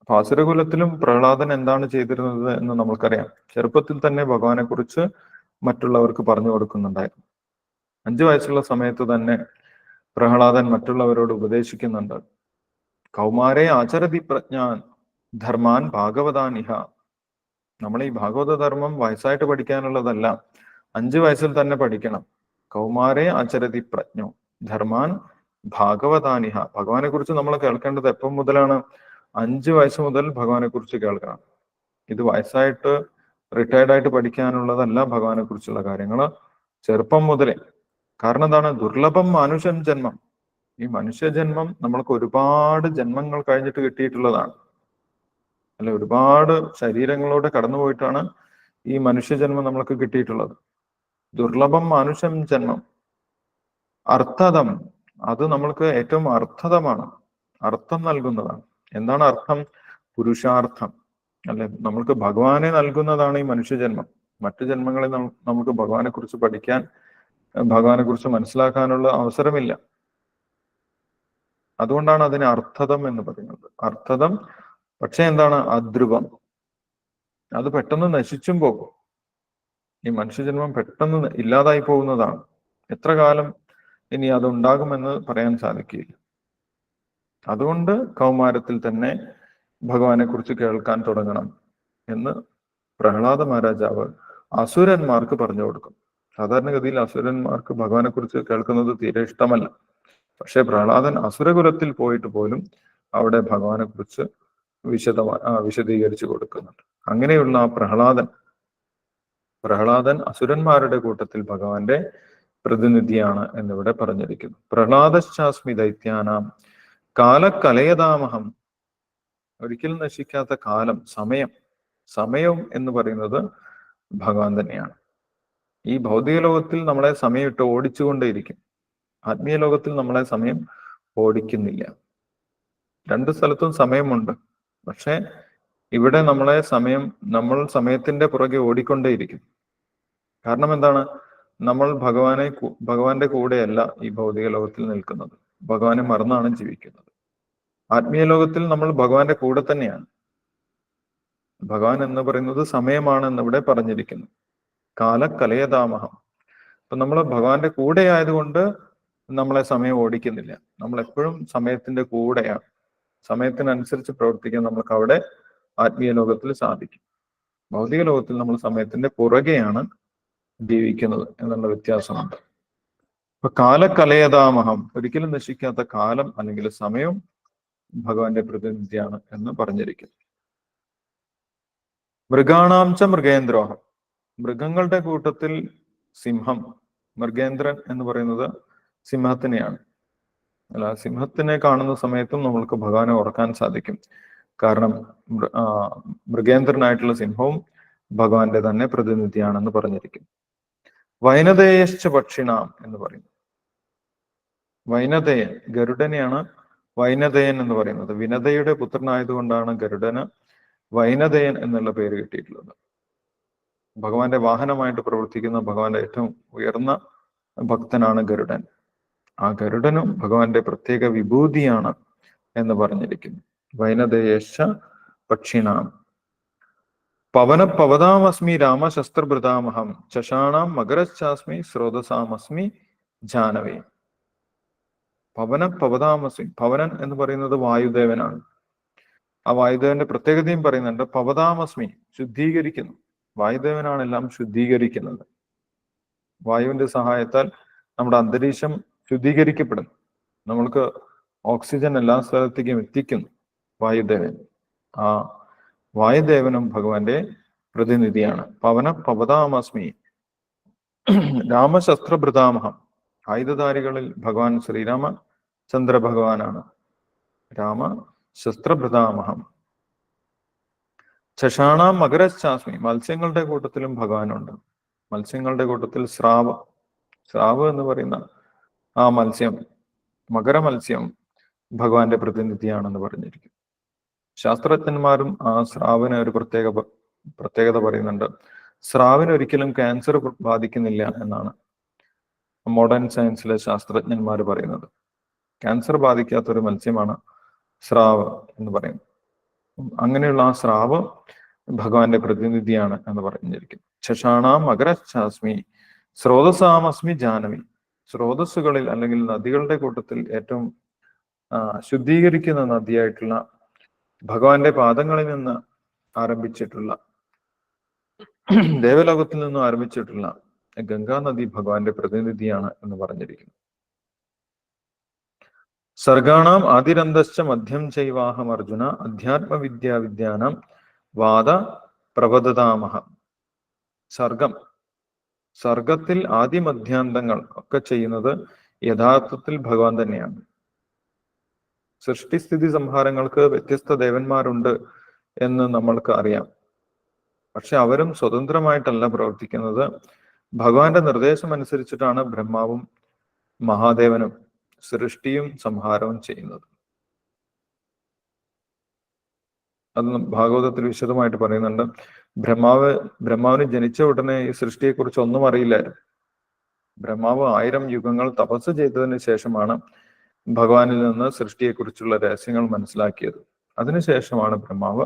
അപ്പൊ അസുരകുലത്തിലും പ്രഹ്ലാദൻ എന്താണ് ചെയ്തിരുന്നത് എന്ന് നമുക്കറിയാം. ചെറുപ്പത്തിൽ തന്നെ ഭഗവാനെ കുറിച്ച് മറ്റുള്ളവർക്ക് പറഞ്ഞു കൊടുക്കുന്നുണ്ടായിരുന്നു. 5 വയസ്സുള്ള സമയത്ത് തന്നെ പ്രഹ്ലാദൻ മറ്റുള്ളവരോട് ഉപദേശിക്കുന്നുണ്ട്. കൗമാരേ ആചരതി പ്രജ്ഞാൻ ധർമാൻ ഭാഗവതാനിഹ. നമ്മൾ ഈ ഭാഗവത ധർമ്മം വയസ്സായിട്ട് പഠിക്കാനുള്ളതല്ല, 5 വയസ്സിൽ തന്നെ പഠിക്കണം. കൗമാരേ ആചരതി പ്രജ്ഞോ ധർമാൻ ഭാഗവതാനിഹ. ഭഗവാനെ കുറിച്ച് നമ്മൾ കേൾക്കേണ്ടത് എപ്പം മുതലാണ്? 5 വയസ്സ് മുതൽ ഭഗവാനെ കുറിച്ച് കേൾക്കണം. ഇത് വയസ്സായിട്ട് റിട്ടയർഡ് ആയിട്ട് പഠിക്കാനുള്ളതല്ല. ഭഗവാനെ കുറിച്ചുള്ള കാര്യങ്ങൾ ചെറുപ്പം മുതലേ. കാരണം എന്താണ്? ദുർലഭം മനുഷ്യൻ ജന്മം. ഈ മനുഷ്യജന്മം നമ്മൾക്ക് ഒരുപാട് ജന്മങ്ങൾ കഴിഞ്ഞിട്ട് കിട്ടിയിട്ടുള്ളതാണ്. അല്ലെ, ഒരുപാട് ശരീരങ്ങളോടെ കടന്നുപോയിട്ടാണ് ഈ മനുഷ്യജന്മം നമ്മൾക്ക് കിട്ടിയിട്ടുള്ളത്. ദുർലഭം മാനുഷം ജന്മം. അർത്ഥതം, അത് നമ്മൾക്ക് ഏറ്റവും അർത്ഥതമാണ്, അർത്ഥം നൽകുന്നതാണ്. എന്താണ് അർത്ഥം? പുരുഷാർത്ഥം അല്ലെ? നമ്മൾക്ക് ഭഗവാനെ നൽകുന്നതാണ് ഈ മനുഷ്യജന്മം. മറ്റു ജന്മങ്ങളിൽ നമുക്ക് ഭഗവാനെ കുറിച്ച് പഠിക്കാൻ, ഭഗവാനെ കുറിച്ച് മനസ്സിലാക്കാനുള്ള അവസരമില്ല. അതുകൊണ്ടാണ് അതിനെ അർത്ഥതം എന്ന് പറയുന്നത്. അർത്ഥതം, പക്ഷെ എന്താണ്? അധ്രുവം. അത് പെട്ടെന്ന് നശിച്ചും പോകും. ഈ മനുഷ്യജന്മം പെട്ടെന്ന് ഇല്ലാതായി പോകുന്നതാണ്. എത്ര കാലം ഇനി അതുണ്ടാകുമെന്ന് പറയാൻ സാധിക്കില്ല. അതുകൊണ്ട് കൗമാരത്തിൽ തന്നെ ഭഗവാനെ കുറിച്ച് കേൾക്കാൻ തുടങ്ങണം എന്ന് പ്രഹ്ലാദ മഹാരാജാവ് അസുരന്മാർക്ക് പറഞ്ഞു കൊടുക്കും. സാധാരണഗതിയിൽ അസുരന്മാർക്ക് ഭഗവാനെ കുറിച്ച് കേൾക്കുന്നത് തീരെ ഇഷ്ടമല്ല. പക്ഷെ പ്രഹ്ലാദൻ അസുരകുലത്തിൽ പോയിട്ട് പോലും അവിടെ ഭഗവാനെ കുറിച്ച് വിശദീകരിച്ചു കൊടുക്കുന്നുണ്ട്. അങ്ങനെയുള്ള ആ പ്രഹ്ലാദൻ അസുരന്മാരുടെ കൂട്ടത്തിൽ ഭഗവാന്റെ പ്രതിനിധിയാണ് എന്നിവിടെ പറഞ്ഞിരിക്കുന്നു. പ്രഹ്ലാദശ്ചാസ്മി ദൈത്യാനാം കാലകലയതാമഹം. ഒരിക്കലും നശിക്കാത്ത കാലം, സമയം എന്ന് പറയുന്നത് ഭഗവാൻ തന്നെയാണ്. ഈ ഭൗതിക ലോകത്തിൽ നമ്മളെ സമയം ഇട്ട് ഓടിച്ചുകൊണ്ടേയിരിക്കും. ആത്മീയ ലോകത്തിൽ നമ്മളെ സമയം ഓടിക്കുന്നില്ല. രണ്ട് സ്ഥലത്തും സമയമുണ്ട്. പക്ഷെ ഇവിടെ നമ്മൾ സമയത്തിന്റെ പുറകെ ഓടിക്കൊണ്ടേയിരിക്കും. കാരണം എന്താണ്? നമ്മൾ ഭഗവാന്റെ കൂടെയല്ല ഈ ഭൗതിക ലോകത്തിൽ നിൽക്കുന്നത്. ഭഗവാനെ മറന്നാണ് ജീവിക്കുന്നത്. ആത്മീയ ലോകത്തിൽ നമ്മൾ ഭഗവാന്റെ കൂടെ തന്നെയാണ്. ഭഗവാൻ എന്ന് പറയുന്നത് സമയമാണ് എന്നിവിടെ പറഞ്ഞിരിക്കുന്നു. കാലകലയതാമഹം. അപ്പൊ നമ്മൾ ഭഗവാന്റെ കൂടെ ആയതുകൊണ്ട് നമ്മളെ സമയം ഓടിക്കുന്നില്ല. നമ്മൾ എപ്പോഴും സമയത്തിന്റെ കൂടെയാണ്. സമയത്തിനനുസരിച്ച് പ്രവർത്തിക്കാൻ നമുക്ക് അവിടെ ആത്മീയ ലോകത്തിൽ സാധിക്കും. ഭൗതിക ലോകത്തിൽ നമ്മൾ സമയത്തിന്റെ പുറകെയാണ് ജീവിക്കുന്നത് എന്നുള്ള വ്യത്യാസമുണ്ട്. അപ്പൊ കാലകലയതാമഹം, ഒരിക്കലും നശിക്കാത്ത കാലം അല്ലെങ്കിൽ സമയം ഭഗവാന്റെ പ്രതിനിധിയാണ് എന്ന് പറഞ്ഞിരിക്കുന്നു. മൃഗാണാംച മൃഗേന്ദ്രോഹം. മൃഗങ്ങളുടെ കൂട്ടത്തിൽ സിംഹം. മൃഗേന്ദ്രൻ എന്ന് പറയുന്നത് സിംഹത്തിനെയാണ്. അല്ല, സിംഹത്തിനെ കാണുന്ന സമയത്തും നമ്മൾക്ക് ഭഗവാനെ ഓർക്കാൻ സാധിക്കും. കാരണം മൃഗേന്ദ്രനായിട്ടുള്ള സിംഹവും ഭഗവാന്റെ തന്നെ പ്രതിനിധിയാണെന്ന് പറഞ്ഞിരിക്കും. വൈനതേയശ്ച പക്ഷിണാം എന്ന് പറയുന്നു. വൈനതേയൻ, ഗരുഡനെയാണ് വൈനതേയൻ എന്ന് പറയുന്നത്. വിനതയുടെ പുത്രനായതുകൊണ്ടാണ് ഗരുഡന് വൈനതേയൻ എന്നുള്ള പേര് കിട്ടിയിട്ടുള്ളത്. ഭഗവാന്റെ വാഹനമായിട്ട് പ്രവർത്തിക്കുന്ന ഭഗവാന്റെ ഏറ്റവും ഉയർന്ന ഭക്തനാണ് ഗരുഡൻ. ആ ഗരുഡനും ഭഗവാന്റെ പ്രത്യേക വിഭൂതിയാണ് എന്ന് പറഞ്ഞിരിക്കുന്നു. വൈനതേയശ്ച പക്ഷിണാം. പവതാമസ്മി രാമശസ്ത്രഭൃതാമഹം ചഷാണാം മകരശ്ചാസ്മി സ്രോതസാമസ്മി ജാനവേ. പവതാമസ്മി. പവനൻ എന്ന് പറയുന്നത് വായുദേവനാണ്. ആ വായുദേവന്റെ പ്രത്യേകതയും പറയുന്നുണ്ട്. പവതാമസ്മി, ശുദ്ധീകരിക്കുന്നു. വായുദേവനാണ് എല്ലാം ശുദ്ധീകരിക്കുന്നത്. വായുവിന്റെ സഹായത്താൽ നമ്മുടെ അന്തരീക്ഷം ശുദ്ധീകരിക്കപ്പെടുന്നു. നമ്മൾക്ക് ഓക്സിജൻ എല്ലാ സ്ഥലത്തേക്കും എത്തിക്കുന്നു വായുദേവൻ. ആ വായുദേവനും ഭഗവാന്റെ പ്രതിനിധിയാണ്. പവതാമസ്മി. രാമശസ്ത്രഭൃതാമഹം. ആയുധധാരികളിൽ ഭഗവാൻ ശ്രീരാമചന്ദ്ര ഭഗവാനാണ്. രാമശസ്ത്രഭൃതാമഹം. ചഷാണാം മകരശ്ചാസ്മി. മത്സ്യങ്ങളുടെ കൂട്ടത്തിലും ഭഗവാനുണ്ട്. മത്സ്യങ്ങളുടെ കൂട്ടത്തിൽ സ്രാവ് എന്ന് പറയുന്ന ആ മത്സ്യം, മകരമത്സ്യം ഭഗവാന്റെ പ്രതിനിധിയാണെന്ന് പറഞ്ഞിരിക്കും. ശാസ്ത്രജ്ഞന്മാരും ആ സ്രാവിന് ഒരു പ്രത്യേകത പറയുന്നുണ്ട്. സ്രാവിന് ഒരിക്കലും ക്യാൻസർ ബാധിക്കുന്നില്ല എന്നാണ് മോഡേൺ സയൻസിലെ ശാസ്ത്രജ്ഞന്മാർ പറയുന്നത്. ക്യാൻസർ ബാധിക്കാത്തൊരു മത്സ്യമാണ് സ്രാവ് എന്ന് പറയുന്നത്. അങ്ങനെയുള്ള ആ സ്രാവ് ഭഗവാന്റെ പ്രതിനിധിയാണ് എന്ന് പറഞ്ഞിരിക്കും. ശഷാണാം മകരശ്ചാസ്മി സ്രോതസാമസ്മി ജാനവി. സ്രോതസ്സുകളിൽ അല്ലെങ്കിൽ നദികളുടെ കൂട്ടത്തിൽ ഏറ്റവും ശുദ്ധീകരിക്കുന്ന നദിയായിട്ടുള്ള ഭഗവാന്റെ പാദങ്ങളിൽ നിന്ന് ആരംഭിച്ചിട്ടുള്ള, ദേവലോകത്തിൽ നിന്നും ആരംഭിച്ചിട്ടുള്ള ഗംഗാ നദി ഭഗവാന്റെ പ്രതിനിധിയാണ് എന്ന് പറഞ്ഞിരിക്കുന്നു. സർഗാണാം ആദിരന്തശ്ച മധ്യം ചൈവാഹം അർജുന അധ്യാത്മവിദ്യാവിദ്യാനം വാദ പ്രവദതാമഹ. സർഗത്തിൽ ആദിമധ്യാന്തങ്ങൾ ഒക്കെ ചെയ്യുന്നത് യഥാർത്ഥത്തിൽ ഭഗവാൻ തന്നെയാണ്. സൃഷ്ടിസ്ഥിതി സംഹാരങ്ങൾക്ക് വ്യത്യസ്ത ദേവന്മാരുണ്ട് എന്ന് നമ്മൾക്ക് അറിയാം. പക്ഷെ അവരും സ്വതന്ത്രമായിട്ടല്ല പ്രവർത്തിക്കുന്നത്. ഭഗവാന്റെ നിർദ്ദേശം അനുസരിച്ചിട്ടാണ് ബ്രഹ്മാവും മഹാദേവനും സൃഷ്ടിയും സംഹാരവും ചെയ്യുന്നത്. അത് ഭാഗവതത്തിൽ വിശദമായിട്ട് പറയുന്നുണ്ട്. ബ്രഹ്മാവിന് ജനിച്ച ഉടനെ ഈ സൃഷ്ടിയെക്കുറിച്ച് ഒന്നും അറിയില്ലായിരുന്നു. ബ്രഹ്മാവ് 1000 യുഗങ്ങൾ തപസ് ചെയ്തതിന് ശേഷമാണ് ഭഗവാനിൽ നിന്ന് സൃഷ്ടിയെക്കുറിച്ചുള്ള രഹസ്യങ്ങൾ മനസ്സിലാക്കിയത്. അതിനുശേഷമാണ് ബ്രഹ്മാവ്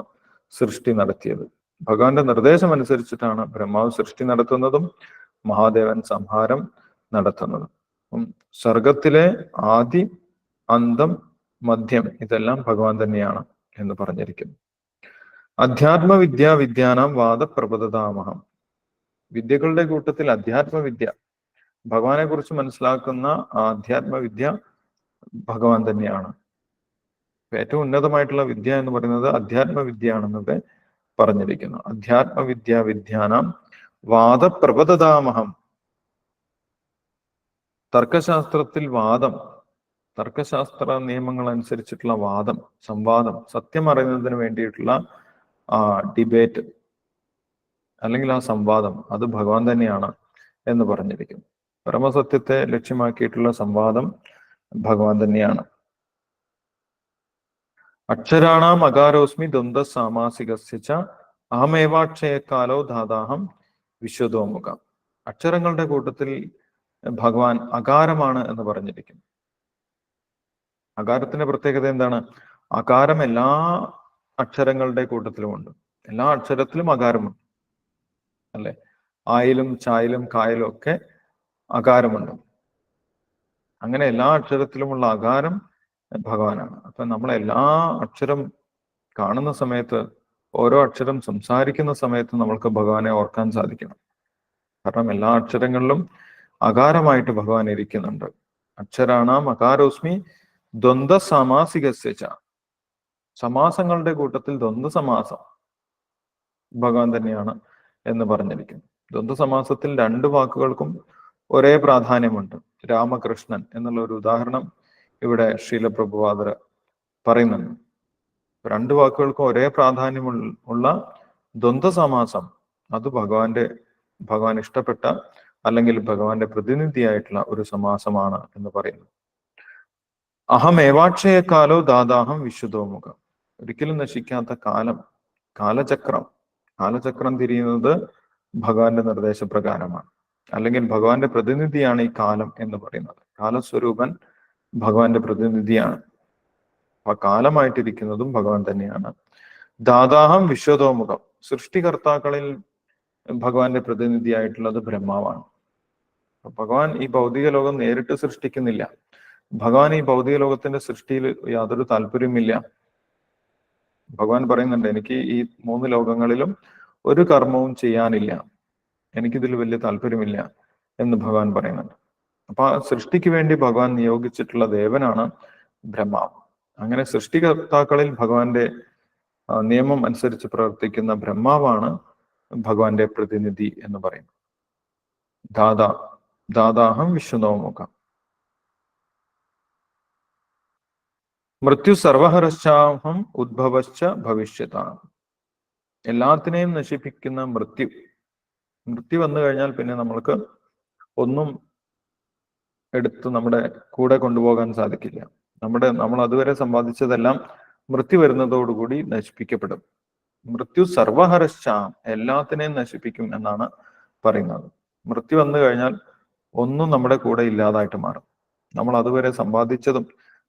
സൃഷ്ടി നടത്തിയത്. ഭഗവാന്റെ നിർദ്ദേശം അനുസരിച്ചിട്ടാണ് ബ്രഹ്മാവ് സൃഷ്ടി നടത്തുന്നതും മഹാദേവൻ സംഹാരം നടത്തുന്നതും. സർഗത്തിലെ ആദി, അന്തം, മധ്യം ഇതെല്ലാം ഭഗവാൻ തന്നെയാണ് എന്ന് പറഞ്ഞിരിക്കുന്നു. അധ്യാത്മവിദ്യ വിദ്യാനാം വാദപ്രബദതാമഹം. വിദ്യകളുടെ കൂട്ടത്തിൽ അധ്യാത്മവിദ്യ, ഭഗവാനെ കുറിച്ച് മനസ്സിലാക്കുന്ന ആധ്യാത്മവിദ്യ ഭഗവാൻ തന്നെയാണ്. ഏറ്റവും ഉന്നതമായിട്ടുള്ള വിദ്യ എന്ന് പറയുന്നത് അധ്യാത്മവിദ്യയാണെന്നൊക്കെ പറഞ്ഞിരിക്കുന്നു. അധ്യാത്മവിദ്യ വിദ്യാനാം വാദപ്രബദതാമഹം. തർക്കശാസ്ത്രത്തിൽ വാദം, തർക്കശാസ്ത്ര നിയമങ്ങൾ അനുസരിച്ചിട്ടുള്ള വാദം, സംവാദം, സത്യം അറിയുന്നതിന് വേണ്ടിയിട്ടുള്ള ഡിബേറ്റ് അല്ലെങ്കിൽ ആ സംവാദം, അത് ഭഗവാൻ തന്നെയാണ് എന്ന് പറഞ്ഞിരിക്കുന്നു. പരമസത്യത്തെ ലക്ഷ്യമാക്കിയിട്ടുള്ള സംവാദം ഭഗവാൻ തന്നെയാണ്. അക്ഷരാണാം അകാരോസ്മി ദ്വന്ദ് സാമാസികസ്യ അഹമേവാക്ഷയക്കാലോ ധാതാഹം വിശ്വതോമുഖം. അക്ഷരങ്ങളുടെ കൂട്ടത്തിൽ ഭഗവാൻ അകാരമാണ് എന്ന് പറഞ്ഞിരിക്കുന്നു. അകാരത്തിന്റെ പ്രത്യേകത എന്താണ്? അകാരം എല്ലാ അക്ഷരങ്ങളുടെ കൂട്ടത്തിലുമുണ്ട്. എല്ലാ അക്ഷരത്തിലും അകാരമുണ്ട്, അല്ലെ? ആയിലും ചായലും കായലും ഒക്കെ അകാരമുണ്ട്. അങ്ങനെ എല്ലാ അക്ഷരത്തിലുമുള്ള അകാരം ഭഗവാനാണ്. അപ്പൊ നമ്മൾ എല്ലാ അക്ഷരം കാണുന്ന സമയത്ത്, ഓരോ അക്ഷരം സംസാരിക്കുന്ന സമയത്ത് നമ്മൾക്ക് ഭഗവാനെ ഓർക്കാൻ സാധിക്കണം. കാരണം എല്ലാ അക്ഷരങ്ങളിലും അകാരമായിട്ട് ഭഗവാൻ ഇരിക്കുന്നുണ്ട്. അക്ഷരാണാം അകാരോസ്മി ദ്വന്ദ് സമാസികസ്യ. സമാസങ്ങളുടെ കൂട്ടത്തിൽ ദ്വന്ദ് സമാസം ഭഗവാൻ തന്നെയാണ് എന്ന് പറഞ്ഞിരിക്കുന്നു. ദ്വന്ദ് സമാസത്തിൽ 2 വാക്കുകൾക്കും ഒരേ പ്രാധാന്യമുണ്ട്. രാമകൃഷ്ണൻ എന്നുള്ള ഒരു ഉദാഹരണം ഇവിടെ ശ്രീല പ്രഭുപാദർ പറയുന്നുണ്ട്. 2 വാക്കുകൾക്കും ഒരേ പ്രാധാന്യമുള്ള ദ്വന്ദ് സമാസം, അത് ഭഗവാൻ ഇഷ്ടപ്പെട്ട അല്ലെങ്കിൽ ഭഗവാന്റെ പ്രതിനിധിയായിട്ടുള്ള ഒരു സമാസമാണ് എന്ന് പറയുന്നു. അഹമേവാക്ഷയക്കാലോ ദാതാഹം വിശുദ്ധോമുഖം. ഒരിക്കലും നശിക്കാത്ത കാലം, കാലചക്രം തിരിയുന്നത് ഭഗവാന്റെ നിർദ്ദേശപ്രകാരമാണ്. അല്ലെങ്കിൽ ഭഗവാന്റെ പ്രതിനിധിയാണ് ഈ കാലം എന്ന് പറയുന്നത്. കാലസ്വരൂപൻ ഭഗവാന്റെ പ്രതിനിധിയാണ്. അപ്പൊ കാലമായിട്ടിരിക്കുന്നതും ഭഗവാൻ തന്നെയാണ്. ദാതാഹം വിശ്വതോമുഖം. സൃഷ്ടികർത്താക്കളിൽ ഭഗവാന്റെ പ്രതിനിധിയായിട്ടുള്ളത് ബ്രഹ്മാവാണ്. ഭഗവാൻ ഈ ഭൗതിക ലോകം നേരിട്ട് സൃഷ്ടിക്കുന്നില്ല. ഭഗവാൻ ഈ ഭൗതിക ലോകത്തിന്റെ സൃഷ്ടിയിൽ യാതൊരു താല്പര്യമില്ല. ഭഗവാൻ പറയുന്നുണ്ട്, എനിക്ക് ഈ 3 ലോകങ്ങളിലും ഒരു കർമ്മവും ചെയ്യാനില്ല, എനിക്കിതിൽ വലിയ താല്പര്യമില്ല എന്ന് ഭഗവാൻ പറയുന്നുണ്ട്. അപ്പൊ ആ സൃഷ്ടിക്ക് വേണ്ടി ഭഗവാൻ നിയോഗിച്ചിട്ടുള്ള ദേവനാണ് ബ്രഹ്മാവ്. അങ്ങനെ സൃഷ്ടികർത്താക്കളിൽ ഭഗവാന്റെ നിയമം അനുസരിച്ച് പ്രവർത്തിക്കുന്ന ബ്രഹ്മാവാണ് ഭഗവാന്റെ പ്രതിനിധി എന്ന് പറയുന്നത്. ദാതാഹം വിശ്വനോമുഖം. മൃത്യു സർവഹരശ്ചാഹം ഉദ്ഭവശ്ച ഭവിഷ്യതാണ്. എല്ലാത്തിനെയും നശിപ്പിക്കുന്ന മൃത്യു വന്നു കഴിഞ്ഞാൽ പിന്നെ നമ്മൾക്ക് ഒന്നും എടുത്ത് നമ്മുടെ കൂടെ കൊണ്ടുപോകാൻ സാധിക്കില്ല. നമ്മൾ അതുവരെ സമ്പാദിച്ചതെല്ലാം മൃത്യു വരുന്നതോടുകൂടി നശിപ്പിക്കപ്പെടും. മൃത്യു സർവഹരശ്ചാം, എല്ലാത്തിനെയും നശിപ്പിക്കും എന്നാണ് പറയുന്നത്. മൃത്യു വന്നു കഴിഞ്ഞാൽ ഒന്നും നമ്മുടെ കൂടെ ഇല്ലാതായിട്ട് മാറും. നമ്മൾ അതുവരെ സമ്പാദിച്ചതും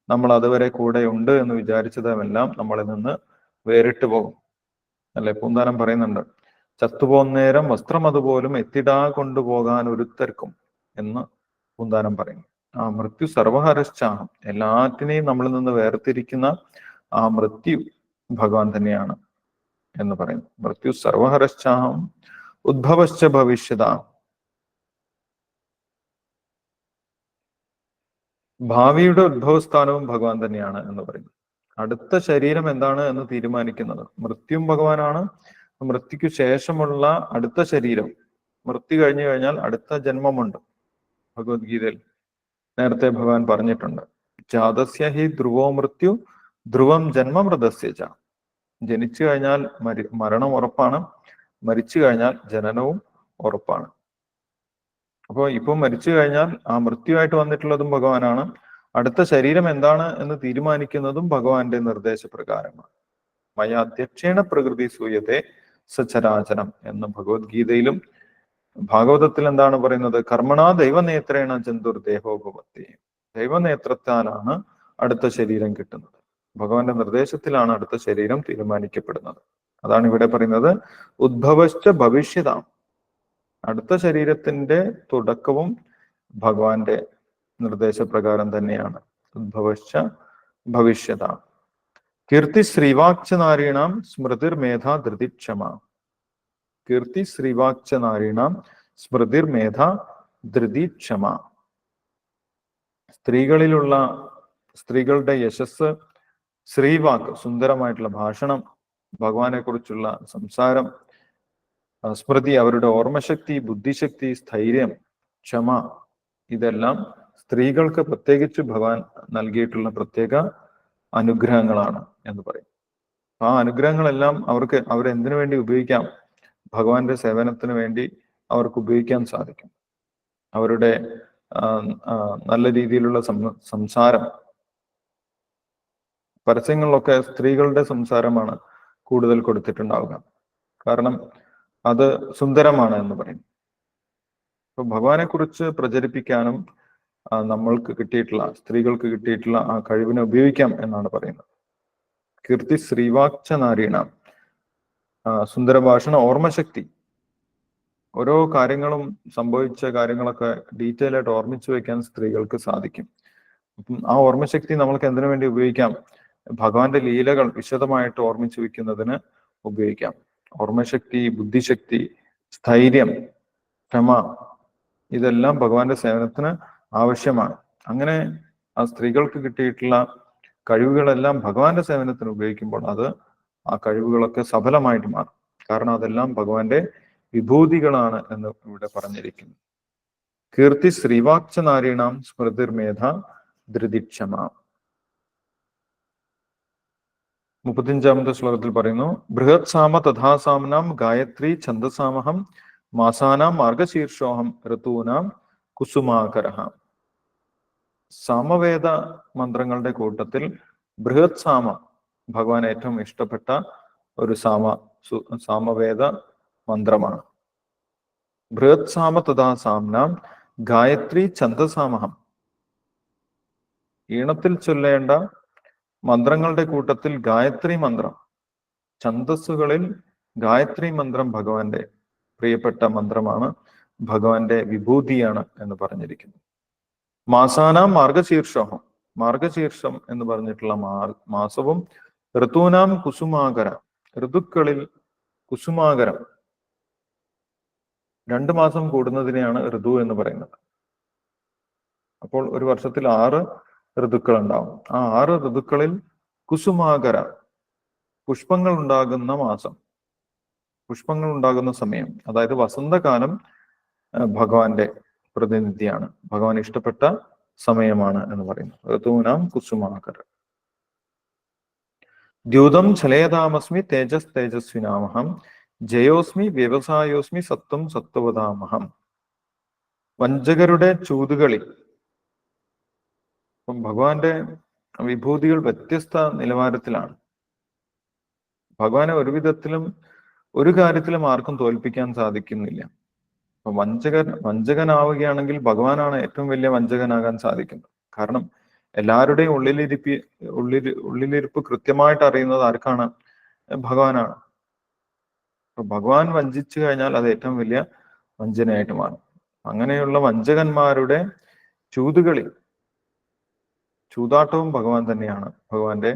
നമ്മൾ അതുവരെ കൂടെ ഉണ്ട് എന്ന് വിചാരിച്ചതുമെല്ലാം നമ്മളിൽ നിന്ന് വേറിട്ട് പോകും, അല്ലെ? പൂന്താനം പറയുന്നുണ്ട്, ചത്തുപോന്നേരം വസ്ത്രം അതുപോലും എത്തിടാ കൊണ്ടുപോകാൻ ഒരുത്തർക്കും എന്ന് പൂന്താനം പറയുന്നു. ആ മൃത്യു സർവഹരശ്ചാഹം, എല്ലാറ്റിനെയും നമ്മളിൽ നിന്ന് വേർതിരിക്കുന്ന ആ മൃത്യു ഭഗവാൻ തന്നെയാണ് എന്ന് പറയുന്നു. മൃത്യു സർവഹരശ്ചാഹം ഉദ്ഭവശ്ച ഭവിഷ്യത. ഭാവിയുടെ ഉദ്ഭവസ്ഥാനവും ഭഗവാൻ തന്നെയാണ് എന്ന് പറയുന്നു. അടുത്ത ശരീരം എന്താണ് എന്ന് തീരുമാനിക്കുന്നത് മൃത്യും ഭഗവാനാണ്. മൃത്യുക്ക് ശേഷമുള്ള അടുത്ത ശരീരം, മൃത്യു കഴിഞ്ഞു കഴിഞ്ഞാൽ അടുത്ത ജന്മമുണ്ട്. ഭഗവത്ഗീതയിൽ നേരത്തെ ഭഗവാൻ പറഞ്ഞിട്ടുണ്ട്, ജാതസ്യ ഹി ധ്രുവോ മൃത്യു ധ്രുവം ജന്മമൃതസ്യ ച. ജനിച്ചു കഴിഞ്ഞാൽ മരണം ഉറപ്പാണ്, മരിച്ചു കഴിഞ്ഞാൽ ജനനവും ഉറപ്പാണ്. അപ്പോൾ ഇപ്പം മരിച്ചു കഴിഞ്ഞാൽ ആ മൃത്യുവായിട്ട് വന്നിട്ടുള്ളതും ഭഗവാനാണ്. അടുത്ത ശരീരം എന്താണ് എന്ന് തീരുമാനിക്കുന്നതും ഭഗവാന്റെ നിർദ്ദേശപ്രകാരമാണ്. മയ അധ്യക്ഷേണ പ്രകൃതി സൂയത്തെ സചരാചരം എന്ന് ഭഗവത്ഗീതയിലും ഭാഗവതത്തിൽ എന്താണ് പറയുന്നത്? കർമ്മണാ ദൈവനേത്രേണ ജന്തുർദേഹോപത്തി. ദൈവനേത്രത്താലാണ് അടുത്ത ശരീരം കിട്ടുന്നത്. ഭഗവാന്റെ നിർദ്ദേശത്തിലാണ് അടുത്ത ശരീരം തീരുമാനിക്കപ്പെടുന്നത്. അതാണ് ഇവിടെ പറയുന്നത് ഉദ്ഭവശ്ച ഭവിഷ്യതാം. അടുത്ത ശരീരത്തിന്റെ തുടക്കവും ഭഗവാന്റെ നിർദ്ദേശപ്രകാരം തന്നെയാണ്. ഉദ്ഭവശ്ച ഭവിഷ്യതാം. കീർത്തി ശ്രീവാക്ച നാരീണാം സ്മൃതിർ മേധ ധൃതിക്ഷമ. കീർത്തി ശ്രീവാക്ച നാരീണാം സ്മൃതിർ മേധ ധൃതിക്ഷമ. സ്ത്രീകളുടെ യശസ്, ശ്രീവാക്ക് സുന്ദരമായിട്ടുള്ള ഭാഷണം, ഭഗവാനെ കുറിച്ചുള്ള സംസാരം, സ്മൃതി അവരുടെ ഓർമ്മശക്തി, ബുദ്ധിശക്തി, സ്ഥൈര്യം, ക്ഷമ, ഇതെല്ലാം സ്ത്രീകൾക്ക് പ്രത്യേകിച്ച് ഭഗവാൻ നൽകിയിട്ടുള്ള പ്രത്യേക അനുഗ്രഹങ്ങളാണ് എന്ന് പറയും. ആ അനുഗ്രഹങ്ങളെല്ലാം അവരെന്തിനു വേണ്ടി ഉപയോഗിക്കാം? ഭഗവാന്റെ സേവനത്തിന് വേണ്ടി അവർക്ക് ഉപയോഗിക്കാൻ സാധിക്കും. അവരുടെ നല്ല രീതിയിലുള്ള സംസാരം, പരസ്യങ്ങളിലൊക്കെ സ്ത്രീകളുടെ സംസാരമാണ് കൂടുതൽ കൊടുത്തിട്ടുണ്ടാവുക. കാരണം അത് സുന്ദരമാണ് എന്ന് പറയും. അപ്പൊ ഭഗവാനെ കുറിച്ച് പ്രചരിപ്പിക്കാനും നമ്മൾക്ക് കിട്ടിയിട്ടുള്ള, സ്ത്രീകൾക്ക് കിട്ടിയിട്ടുള്ള ആ കഴിവിനെ ഉപയോഗിക്കാം എന്നാണ് പറയുന്നത്. കീർത്തി ശ്രീവാക്ച നാരീണ, സുന്ദരഭാഷണ, ഓർമ്മശക്തി, ഓരോ കാര്യങ്ങളും സംഭവിച്ച കാര്യങ്ങളൊക്കെ ഡീറ്റെയിൽ ആയിട്ട് ഓർമ്മിച്ചു വെക്കാൻ സ്ത്രീകൾക്ക് സാധിക്കും. അപ്പം ആ ഓർമ്മശക്തി നമ്മൾക്ക് എന്തിനു വേണ്ടി ഉപയോഗിക്കാം? ഭഗവാന്റെ ലീലകൾ വിശദമായിട്ട് ഓർമ്മിച്ചു വെക്കുന്നതിന് ഉപയോഗിക്കാം. ഓർമ്മശക്തി, ബുദ്ധിശക്തി, സ്ഥൈര്യം, ക്ഷമ, ഇതെല്ലാം ഭഗവാന്റെ സേവനത്തിന് ആവശ്യമാണ്. അങ്ങനെ ആ സ്ത്രീകൾക്ക് കിട്ടിയിട്ടുള്ള കഴിവുകളെല്ലാം ഭഗവാന്റെ സേവനത്തിന് ഉപയോഗിക്കുമ്പോൾ ആ കഴിവുകളൊക്കെ സഫലമായിട്ട് മാറും. കാരണം അതെല്ലാം ഭഗവാന്റെ വിഭൂതികളാണ് എന്ന് ഇവിടെ പറഞ്ഞിരിക്കുന്നു. കീർത്തി ശ്രീവാക്ച നാരീണാം സ്മൃതിർ മേധ ധൃതിക്ഷമ. 35ാമത്തെ ശ്ലോകത്തിൽ പറയുന്നു, ബൃഹത് സാമ തഥാസാംനാം ഗായത്രി ഛന്ദസാമഹം മാസാനാം മാർഗശീർഷോഹം ഋതൂനാം കുസുമാകരഃ. സാമവേദ മന്ത്രങ്ങളുടെ കൂട്ടത്തിൽ ബൃഹത് സാമ ഭഗവാൻ ഏറ്റവും ഇഷ്ടപ്പെട്ട ഒരു സാമവേദ മന്ത്രമാണ്. ബൃഹത് സാമ തഥാസാംനാം ഗായത്രി ഛന്ദസാമഹം. ഈണത്തിൽ ചൊല്ലേണ്ട മന്ത്രങ്ങളുടെ കൂട്ടത്തിൽ ഗായത്രി മന്ത്രം, ഛന്ദസ്സുകളിൽ ഗായത്രി മന്ത്രം ഭഗവാന്റെ പ്രിയപ്പെട്ട മന്ത്രമാണ്, ഭഗവാന്റെ വിഭൂതിയാണ് എന്ന് പറഞ്ഞിരിക്കുന്നു. മാസാനാം മാർഗശീർഷോഹം, മാർഗശീർഷം എന്ന് പറഞ്ഞിട്ടുള്ള മാസവും ഋതൂനാം കുസുമാകര, ഋതുക്കളിൽ കുസുമാകരം, 2 മാസം കൂടുന്നതിനെയാണ് ഋതു എന്ന് പറയുന്നത്. അപ്പോൾ ഒരു വർഷത്തിൽ 6 ഋതുക്കൾ ഉണ്ടാവും. ആ 6 ഋതുക്കളിൽ കുസുമാകര, പുഷ്പങ്ങൾ ഉണ്ടാകുന്ന മാസം, പുഷ്പങ്ങൾ ഉണ്ടാകുന്ന സമയം, അതായത് വസന്തകാലം ഭഗവാന്റെ പ്രതിനിധിയാണ്, ഭഗവാൻ ഇഷ്ടപ്പെട്ട സമയമാണ് എന്ന് പറയുന്നു. ഋതൂനാം കുസുമാകര. ദ്യൂതം ഛലയതാമസ്മി തേജസ് തേജസ്വിനാമഹം ജയോസ്മി വ്യവസായോസ്മി സത്വം സത്വവതാമഹം. വഞ്ചകരുടെ ചൂതുകളി. അപ്പം ഭഗവാന്റെ വിഭൂതികൾ വ്യത്യസ്ത നിലവാരത്തിലാണ്. ഭഗവാനെ ഒരു കാര്യത്തിലും ആർക്കും തോൽപ്പിക്കാൻ സാധിക്കുന്നില്ല. അപ്പൊ വഞ്ചകനാവുകയാണെങ്കിൽ ഭഗവാനാണ് ഏറ്റവും വലിയ വഞ്ചകനാകാൻ സാധിക്കുന്നത്. കാരണം എല്ലാവരുടെയും ഉള്ളിലിരിപ്പ് കൃത്യമായിട്ട് അറിയുന്നത് ആർക്കാണ്? ഭഗവാനാണ്. അപ്പൊ ഭഗവാൻ വഞ്ചിച്ചു കഴിഞ്ഞാൽ അത് ഏറ്റവും വലിയ വഞ്ചനയായിട്ട് മാറും. അങ്ങനെയുള്ള വഞ്ചകന്മാരുടെ ചൂതാട്ടവും ഭഗവാൻ തന്നെയാണ്, ഭഗവാന്റെ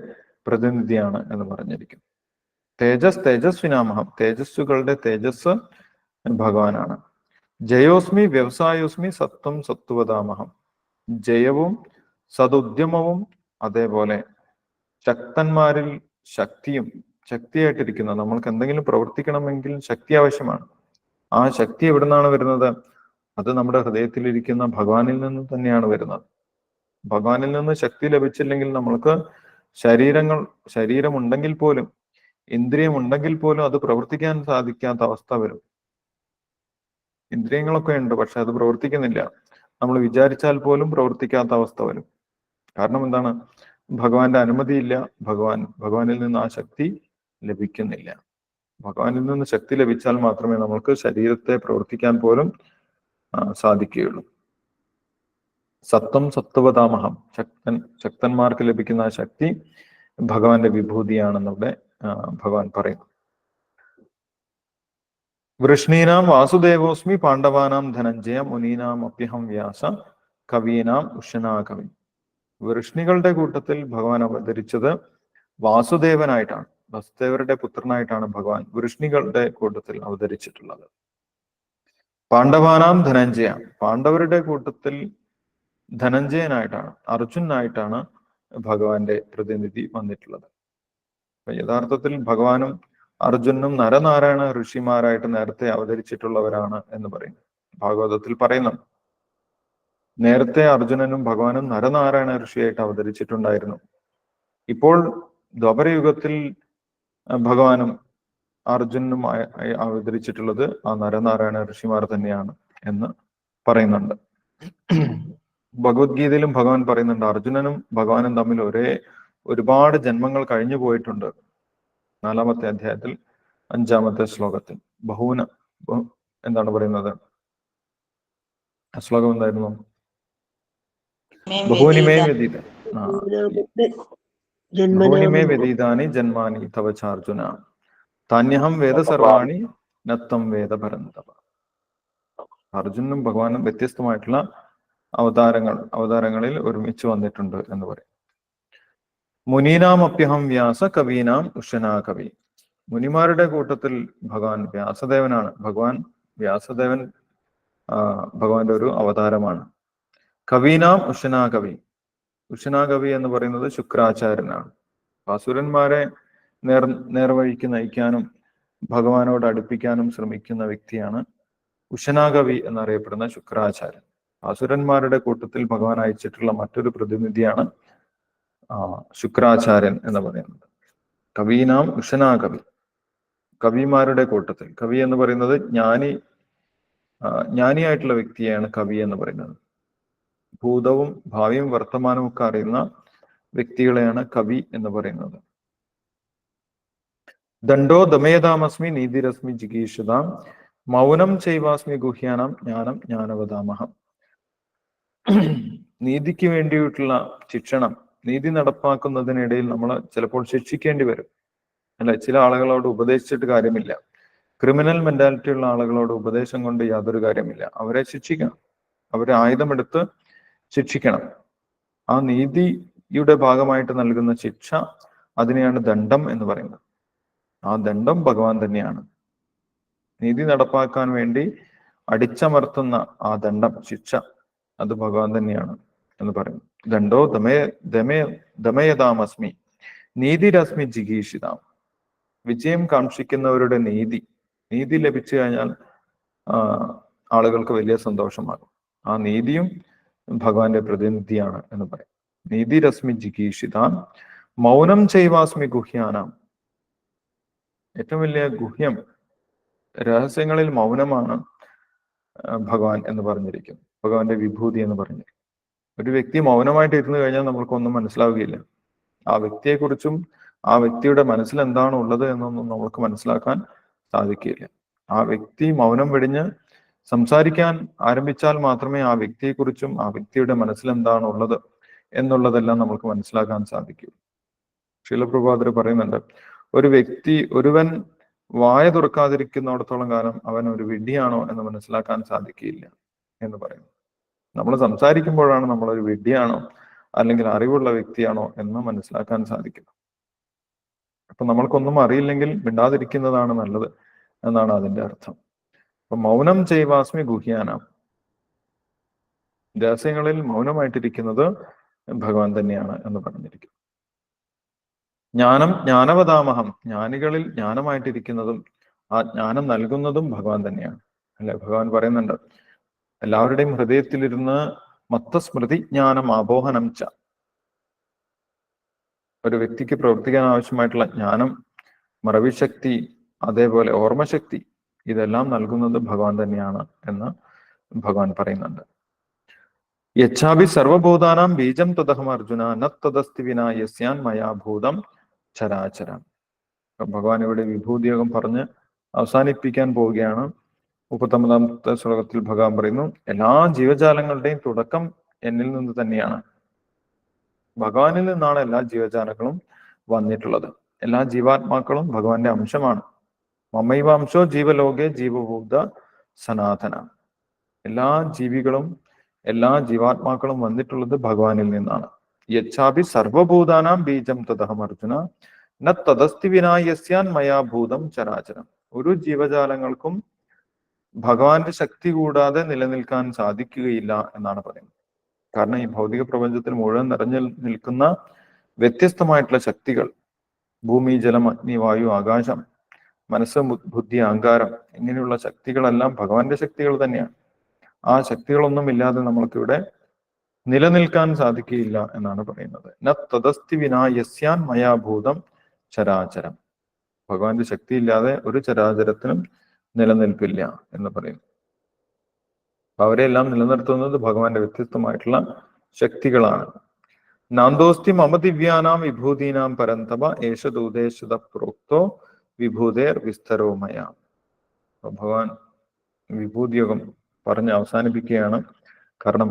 പ്രതിനിധിയാണ് എന്ന് പറഞ്ഞിരിക്കുന്നു. തേജസ്വിനാമഹം, തേജസ്സുകളുടെ തേജസ് ഭഗവാനാണ്. ജയോസ്മി വ്യവസായോസ്മി സത്വം സത്വതാമഹം. ജയവും സതുദ്യമവും അതേപോലെ ശക്തന്മാരിൽ ശക്തിയായിട്ടിരിക്കുന്ന, നമ്മൾക്ക് എന്തെങ്കിലും പ്രവർത്തിക്കണമെങ്കിൽ ശക്തി ആവശ്യമാണ്. ആ ശക്തി എവിടെ നിന്നാണ് വരുന്നത്? അത് നമ്മുടെ ഹൃദയത്തിലിരിക്കുന്ന ഭഗവാനിൽ നിന്ന് തന്നെയാണ് വരുന്നത്. ഭഗവാനിൽ നിന്ന് ശക്തി ലഭിച്ചില്ലെങ്കിൽ നമ്മൾക്ക് ശരീരമുണ്ടെങ്കിൽ പോലും ഇന്ദ്രിയം ഉണ്ടെങ്കിൽ പോലും അത് പ്രവർത്തിക്കാൻ സാധിക്കാത്ത അവസ്ഥ വരും. ഇന്ദ്രിയങ്ങളൊക്കെ ഉണ്ട്, പക്ഷെ അത് പ്രവർത്തിക്കുന്നില്ല. നമ്മൾ വിചാരിച്ചാൽ പോലും പ്രവർത്തിക്കാത്ത അവസ്ഥ വരും. കാരണം എന്താണ്? ഭഗവാന്റെ അനുമതിയില്ല, ഭഗവാനിൽ നിന്ന് ആ ശക്തി ലഭിക്കുന്നില്ല. ഭഗവാനിൽ നിന്ന് ശക്തി ലഭിച്ചാൽ മാത്രമേ നമുക്ക് ശരീരത്തെ പ്രവർത്തിക്കാൻ പോലും സാധിക്കുകയുള്ളൂ. സത്വം സത്വതാമഹം, ശക്തന്മാർക്ക് ലഭിക്കുന്ന ആ ശക്തി ഭഗവാന്റെ വിഭൂതിയാണെന്നിവിടെ ഭഗവാൻ പറയുന്നു. വൃഷ്ണീനാം വാസുദേവോസ്മി പാണ്ഡവാനാം ധനഞ്ജയ മുനീനാം അപ്യഹം വ്യാസ കവീനാം ഉഷനാകവി. വൃഷ്ണികളുടെ കൂട്ടത്തിൽ ഭഗവാൻ അവതരിച്ചത് വാസുദേവനായിട്ടാണ്. വസുദേവരുടെ പുത്രനായിട്ടാണ് ഭഗവാൻ വൃഷ്ണികളുടെ കൂട്ടത്തിൽ അവതരിച്ചിട്ടുള്ളത്. പാണ്ഡവാനാം ധനഞ്ജയ, പാണ്ഡവരുടെ കൂട്ടത്തിൽ ധനഞ്ജയനായിട്ടാണ്, അർജുനായിട്ടാണ് ഭഗവാന്റെ പ്രതിനിധി വന്നിട്ടുള്ളത്. യഥാർത്ഥത്തിൽ ഭഗവാനും അർജുനും നരനാരായണ ഋഷിമാരായിട്ട് നേരത്തെ അവതരിച്ചിട്ടുള്ളവരാണ് എന്ന് പറയുന്നു. ഭാഗവതത്തിൽ പറയുന്നു, നേരത്തെ അർജുനനും ഭഗവാനും നരനാരായണ ഋഷിയായിട്ട് അവതരിച്ചിട്ടുണ്ടായിരുന്നു. ഇപ്പോൾ ദ്വാപരയുഗത്തിൽ ഭഗവാനും അർജുനും അവതരിച്ചിട്ടുള്ളത് ആ നരനാരായണ ഋഷിമാർ തന്നെയാണ് എന്ന് പറയുന്നുണ്ട്. ഭഗവത്ഗീതയിലും ഭഗവാൻ പറയുന്നുണ്ട്, അർജുനനും ഭഗവാനും തമ്മിൽ ഒരുപാട് ജന്മങ്ങൾ കഴിഞ്ഞു പോയിട്ടുണ്ട്. 4-ാമത്തെ അധ്യായത്തിൽ 5-ാമത്തെ ശ്ലോകത്തിൽ എന്താണ് പറയുന്നത്? ശ്ലോകം എന്തായിരുന്നു? ബഹൂനിമേ വ്യതീതാനി ജന്മാനി തവ ചാർജുന താന്യഹം വേദ സർവാണി നത്തം വേദ ഭരന്തവ. അർജുനും ഭഗവാനും വ്യത്യസ്തമായിട്ടുള്ള അവതാരങ്ങളിൽ ഒരുമിച്ച് വന്നിട്ടുണ്ട് എന്ന് പറയും. മുനീനാം അപ്യഹം വ്യാസ കവീനാം ഉഷനാ കവി. മുനിമാരുടെ കൂട്ടത്തിൽ ഭഗവാൻ വ്യാസദേവനാണ്. വ്യാസദേവൻ ഭഗവാന്റെ ഒരു അവതാരമാണ്. കവീനാം ഉഷനാകവി. ഉഷനാകവി എന്ന് പറയുന്നത് ശുക്രാചാര്യനാണ്. അസുരന്മാരെ നേർവഴിക്ക് നയിക്കാനും ഭഗവാനോട് അടുപ്പിക്കാനും ശ്രമിക്കുന്ന വ്യക്തിയാണ് ഉഷനാകവി എന്നറിയപ്പെടുന്ന ശുക്രാചാര്യൻ. അസുരന്മാരുടെ കൂട്ടത്തിൽ ഭഗവാൻ അയച്ചിട്ടുള്ള മറ്റൊരു പ്രതിനിധിയാണ് ശുക്രാചാര്യൻ എന്ന് പറയുന്നത്. കവീനാം ഉഷനാകവി, കവിമാരുടെ കൂട്ടത്തിൽ. കവി എന്ന് പറയുന്നത് ജ്ഞാനിയായിട്ടുള്ള വ്യക്തിയാണ് കവി എന്ന് പറയുന്നത്. ഭൂതവും ഭാവിയും വർത്തമാനവും ഒക്കെ അറിയുന്ന വ്യക്തികളെയാണ് കവി എന്ന് പറയുന്നത്. ദണ്ഡോ ദമേതാമസ്മി നീതിരസ്മി ജിഗീഷതാം മൗനം ചൈവാസ്മി ഗുഹ്യാനം ജ്ഞാനം ജ്ഞാനവതാമഹം. നീതിക്ക് വേണ്ടിയിട്ടുള്ള ശിക്ഷണം, നീതി നടപ്പാക്കുന്നതിനിടയിൽ നമ്മൾ ചിലപ്പോൾ ശിക്ഷിക്കേണ്ടി വരും, അല്ലെ? ചില ആളുകളോട് ഉപദേശിച്ചിട്ട് കാര്യമില്ല. ക്രിമിനൽ മെന്റാലിറ്റി ഉള്ള ആളുകളോട് ഉപദേശം കൊണ്ട് യാതൊരു കാര്യമില്ല. അവരെ ശിക്ഷിക്കണം, അവരെ ആയുധമെടുത്ത് ശിക്ഷിക്കണം. ആ നീതിയുടെ ഭാഗമായിട്ട് നൽകുന്ന ശിക്ഷ, അതിനെയാണ് ദണ്ഡം എന്ന് പറയുന്നത്. ആ ദണ്ഡം ഭഗവാൻ തന്നെയാണ്. നീതി നടപ്പാക്കാൻ വേണ്ടി അടിച്ചമർത്തുന്ന ആ ദണ്ഡം, ശിക്ഷ, അത് ഭഗവാൻ തന്നെയാണ് എന്ന് പറയുന്നു. ദണ്ഡോ ദമയതാമസ്മി നീതിരസ്മി ജിഗീഷിതാം. വിജയം കാക്ഷിക്കുന്നവരുടെ നീതി ലഭിച്ചു കഴിഞ്ഞാൽ ആളുകൾക്ക് വലിയ സന്തോഷമാകും. ആ നീതിയും ഭഗവാന്റെ പ്രതിനിധിയാണ് എന്ന് പറയും. നീതിരസ്മി ജിഗീഷിതാം മൗനം ചൈവാസ്മി ഗുഹ്യാനാം. ഏറ്റവും വലിയ ഗുഹ്യം, രഹസ്യങ്ങളിൽ മൗനമാണ് ഭഗവാൻ എന്ന് പറഞ്ഞിരിക്കും, ഭഗവാന്റെ വിഭൂതി എന്ന് പറഞ്ഞിരിക്കും. ഒരു വ്യക്തി മൗനമായിട്ട് ഇരുന്നു കഴിഞ്ഞാൽ നമ്മൾക്കൊന്നും മനസ്സിലാവുകയില്ല. ആ വ്യക്തിയെക്കുറിച്ചും ആ വ്യക്തിയുടെ മനസ്സിൽ എന്താണ് ഉള്ളത് എന്നൊന്നും നമുക്ക് മനസ്സിലാക്കാൻ സാധിക്കില്ല. ആ വ്യക്തി മൗനം വെടിഞ്ഞ് സംസാരിക്കാൻ ആരംഭിച്ചാൽ മാത്രമേ ആ വ്യക്തിയെക്കുറിച്ചും ആ വ്യക്തിയുടെ മനസ്സിൽ എന്താണ് ഉള്ളത് എന്നുള്ളതെല്ലാം നമുക്ക് മനസ്സിലാക്കാൻ സാധിക്കൂ. ശീലപ്രഭാതർ പറയുന്നുണ്ട്, ഒരുവൻ വായ തുറക്കാതിരിക്കുന്നിടത്തോളം കാലം അവൻ ഒരു വിഡ്ഢിയാണോ എന്ന് മനസ്സിലാക്കാൻ സാധിക്കില്ല എന്ന് പറയുന്നു. നമ്മൾ സംസാരിക്കുമ്പോഴാണ് നമ്മളൊരു വിഡ്ഢിയാണോ അല്ലെങ്കിൽ അറിവുള്ള വ്യക്തിയാണോ എന്ന് മനസ്സിലാക്കാൻ സാധിക്കുന്നത്. അപ്പൊ നമ്മൾക്കൊന്നും അറിയില്ലെങ്കിൽ മിണ്ടാതിരിക്കുന്നതാണ് നല്ലത് എന്നാണ് അതിന്റെ അർത്ഥം. അപ്പൊ മൗനം ചൈവാസ്മി ഗുഹ്യാനാം. രഹസ്യങ്ങളിൽ മൗനമായിട്ടിരിക്കുന്നത് ഭഗവാൻ തന്നെയാണ് എന്ന് പറഞ്ഞിരിക്കും. ജ്ഞാനവതാമഹം. ജ്ഞാനികളിൽ ജ്ഞാനമായിട്ടിരിക്കുന്നതും ആ ജ്ഞാനം നൽകുന്നതും ഭഗവാൻ തന്നെയാണ്, അല്ലെ? ഭഗവാൻ പറയുന്നുണ്ട്, എല്ലാവരുടെയും ഹൃദയത്തിലിരുന്ന് മത്തസ്മൃതി ജ്ഞാനം ആബോഹനം ച. ഒരു വ്യക്തിക്ക് പ്രവർത്തിക്കാൻ ആവശ്യമായിട്ടുള്ള ജ്ഞാനം മറവിശക്തി, അതേപോലെ ഓർമ്മശക്തി, ഇതെല്ലാം നൽകുന്നത് ഭഗവാൻ തന്നെയാണ് എന്ന് ഭഗവാൻ പറയുന്നുണ്ട്. യച്ഛാഭി സർവഭൂതാനാം ബീജം തദഹം അർജുന ന തദസ്തി വിനാ യസ്യാൻ മയാ ഭൂതം ചരാചരം. ഭഗവാൻ ഇവിടെ വിഭൂതിയോഗം പറഞ്ഞ് അവസാനിപ്പിക്കാൻ പോവുകയാണ്. 39ാമത്തെ ശ്ലോകത്തിൽ ഭഗവാൻ പറയുന്നു, എല്ലാ ജീവജാലങ്ങളുടെയും തുടക്കം എന്നിൽ നിന്ന് തന്നെയാണ്. ഭഗവാനിൽ നിന്നാണ് എല്ലാ ജീവജാലങ്ങളും വന്നിട്ടുള്ളത്. എല്ലാ ജീവാത്മാക്കളും ഭഗവാന്റെ അംശമാണ്. മമൈവാംശോ ജീവലോകെ ജീവഭൂത സനാതന. എല്ലാ ജീവികളും എല്ലാ ജീവാത്മാക്കളും വന്നിട്ടുള്ളത് ഭഗവാനിൽ നിന്നാണ്. യച്ഛാഭി സർവഭൂതാനാം ബീജം തദഹം അർജുന ന തദസ്തി വിനാ യസ്യാൻ മയാ ഭൂതം ചരാചരം. ഒരു ജീവജാലങ്ങൾക്കും ഭഗവാന്റെ ശക്തി കൂടാതെ നിലനിൽക്കാൻ സാധിക്കുകയില്ല എന്നാണ് പറയുന്നത്. കാരണം ഈ ഭൗതിക പ്രപഞ്ചത്തിൽ മുഴുവൻ നിറഞ്ഞു നിൽക്കുന്ന വ്യത്യസ്തമായിട്ടുള്ള ശക്തികൾ, ഭൂമി, ജലം, അഗ്നി, വായു, ആകാശം, മനസ്സ്, ബുദ്ധി, അഹങ്കാരം, ഇങ്ങനെയുള്ള ശക്തികളെല്ലാം ഭഗവാന്റെ ശക്തികൾ തന്നെയാണ്. ആ ശക്തികളൊന്നും ഇല്ലാതെ നമ്മൾക്കിവിടെ നിലനിൽക്കാൻ സാധിക്കുകയില്ല എന്നാണ് പറയുന്നത്. ന തദസ്തി വിനാ യസ്യാൻ മയാഭൂതം ചരാചരം. ഭഗവാന്റെ ശക്തി ഇല്ലാതെ ഒരു ചരാചരത്തിനും നിലനിൽപ്പില്ല എന്ന് പറയുന്നു. അവരെല്ലാം നിലനിർത്തുന്നത് ഭഗവാന്റെ വ്യത്യസ്തമായിട്ടുള്ള ശക്തികളാണ്. നാന്തോസ്തി മമ ദിവ്യാനാം വിഭൂതീനാം പരന്തപ ഏഷദൂദേശത പ്രോക്തോ വിഭൂതേർ വിസ്തരോമയ. ഭഗവാൻ വിഭൂതിയോഗം പറഞ്ഞ് അവസാനിപ്പിക്കുകയാണ്. കാരണം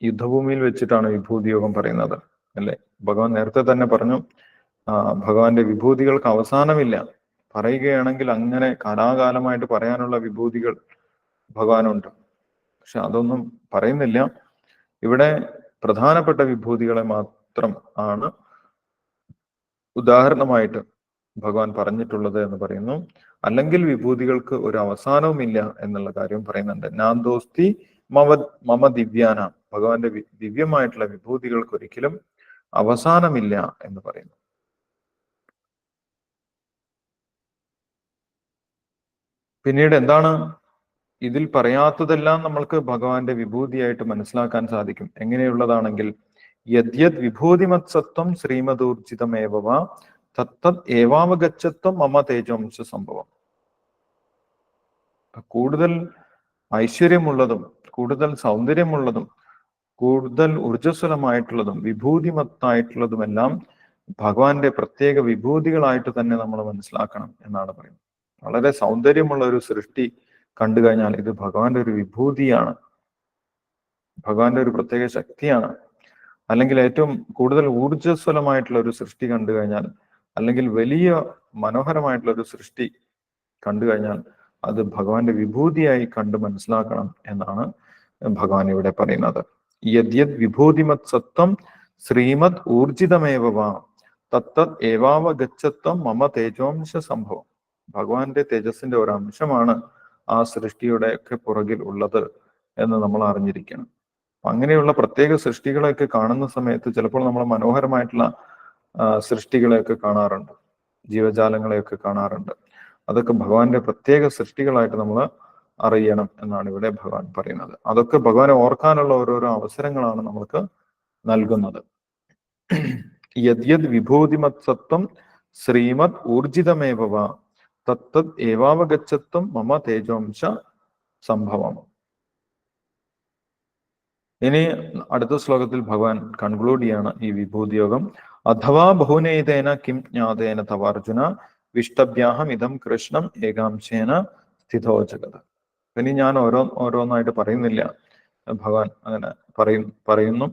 യുദ്ധഭൂമിയിൽ വെച്ചിട്ടാണ് വിഭൂതിയോഗം പറയുന്നത്, അല്ലെ? ഭഗവാൻ നേരത്തെ തന്നെ പറഞ്ഞു, ഭഗവാന്റെ വിഭൂതികൾക്ക് അവസാനമില്ല. പറയുകയാണെങ്കിൽ അങ്ങനെ കാലാകാലമായിട്ട് പറയാനുള്ള വിഭൂതികൾ ഭഗവാനുണ്ട്. പക്ഷെ അതൊന്നും പറയുന്നില്ല. ഇവിടെ പ്രധാനപ്പെട്ട വിഭൂതികളെ മാത്രം ആണ് ഉദാഹരണമായിട്ട് ഭഗവാൻ പറഞ്ഞിട്ടുള്ളത് എന്ന് പറയുന്നു. അല്ലെങ്കിൽ വിഭൂതികൾക്ക് ഒരു അവസാനവുമില്ല എന്നുള്ള കാര്യം പറയുന്നുണ്ട്. നാന്തോസ്തി മമ ദിവ്യാന. ഭഗവാന്റെ ദിവ്യമായിട്ടുള്ള വിഭൂതികൾക്ക് ഒരിക്കലും അവസാനമില്ല എന്ന് പറയുന്നു. പിന്നീട് എന്താണ് ഇതിൽ പറയാത്തതെല്ലാം നമ്മൾക്ക് ഭഗവാന്റെ വിഭൂതിയായിട്ട് മനസ്സിലാക്കാൻ സാധിക്കും. എങ്ങനെയുള്ളതാണെങ്കിൽ, യദ്യത് വിഭൂതിമത്സത്വം ശ്രീമദൂർജിതമേവ തത്തത് ഏവാവഗച്ഛത്വം മമ തേജോംശ സംഭവം. കൂടുതൽ ഐശ്വര്യമുള്ളതും കൂടുതൽ സൗന്ദര്യമുള്ളതും കൂടുതൽ ഊർജ്ജസ്വലമായിട്ടുള്ളതും വിഭൂതിമത്തായിട്ടുള്ളതുമെല്ലാം ഭഗവാന്റെ പ്രത്യേക വിഭൂതികളായിട്ട് തന്നെ നമ്മൾ മനസ്സിലാക്കണം എന്നാണ് പറയുന്നത്. വളരെ സൗന്ദര്യമുള്ള ഒരു സൃഷ്ടി കണ്ടു കഴിഞ്ഞാൽ ഇത് ഭഗവാന്റെ ഒരു വിഭൂതിയാണ്, ഭഗവാന്റെ ഒരു പ്രത്യേക ശക്തിയാണ്. അല്ലെങ്കിൽ ഏറ്റവും കൂടുതൽ ഊർജ്ജസ്വലമായിട്ടുള്ള ഒരു സൃഷ്ടി കണ്ടു കഴിഞ്ഞാൽ, അല്ലെങ്കിൽ വലിയ മനോഹരമായിട്ടുള്ള ഒരു സൃഷ്ടി കണ്ടു കഴിഞ്ഞാൽ അത് ഭഗവാന്റെ വിഭൂതിയായി കണ്ട് മനസ്സിലാക്കണം എന്നാണ് ഭഗവാൻ ഇവിടെ പറയുന്നത്. യദ്യത് വിഭൂതിമത് സത്വം ശ്രീമദ് ഊർജിതമേവ തത്തത് ഏവാവഗച്ഛത്വം മമ തേജോംശ സംഭവം. ഭഗവാന്റെ തേജസ്സിന്റെ ഒരു അംശമാണ് ആ സൃഷ്ടിയുടെ ഒക്കെ പുറകിൽ ഉള്ളത് എന്ന് നമ്മൾ അറിഞ്ഞിരിക്കണം. അങ്ങനെയുള്ള പ്രത്യേക സൃഷ്ടികളെയൊക്കെ കാണുന്ന സമയത്ത് ചിലപ്പോൾ നമ്മൾ മനോഹരമായിട്ടുള്ള സൃഷ്ടികളെയൊക്കെ കാണാറുണ്ട്, ജീവജാലങ്ങളെയൊക്കെ കാണാറുണ്ട്. അതൊക്കെ ഭഗവാന്റെ പ്രത്യേക സൃഷ്ടികളായിട്ട് നമ്മൾ അറിയണം എന്നാണ് ഇവിടെ ഭഗവാൻ പറയുന്നത്. അതൊക്കെ ഭഗവാനെ ഓർക്കാനുള്ള ഓരോരോ അവസരങ്ങളാണ് നമ്മൾക്ക് നൽകുന്നത്. യദ്യത് വിഭൂതിമത് സത്വം ശ്രീമദ് ഊർജിതമേവ തത്തത് ഏവാവഗച്ഛത്വം മമ തേജോംശ സംഭവം. ഇനി അടുത്ത ശ്ലോകത്തിൽ ഭഗവാൻ കൺക്ലൂഡ് ചെയ്യാണ് ഈ വിഭൂതിയോഗം. അഥവാ ബഹുനേതേന കിം ജ്ഞാതേന തവാർജുന വിഷ്ടഭ്യാഹം ഇതം കൃഷ്ണം ഏകാംശേന സ്ഥിതോ ജഗത്. ഇനി ഞാൻ ഓരോന്നായിട്ട് പറയുന്നില്ല, ഭഗവാൻ അങ്ങനെ പറയുന്നു.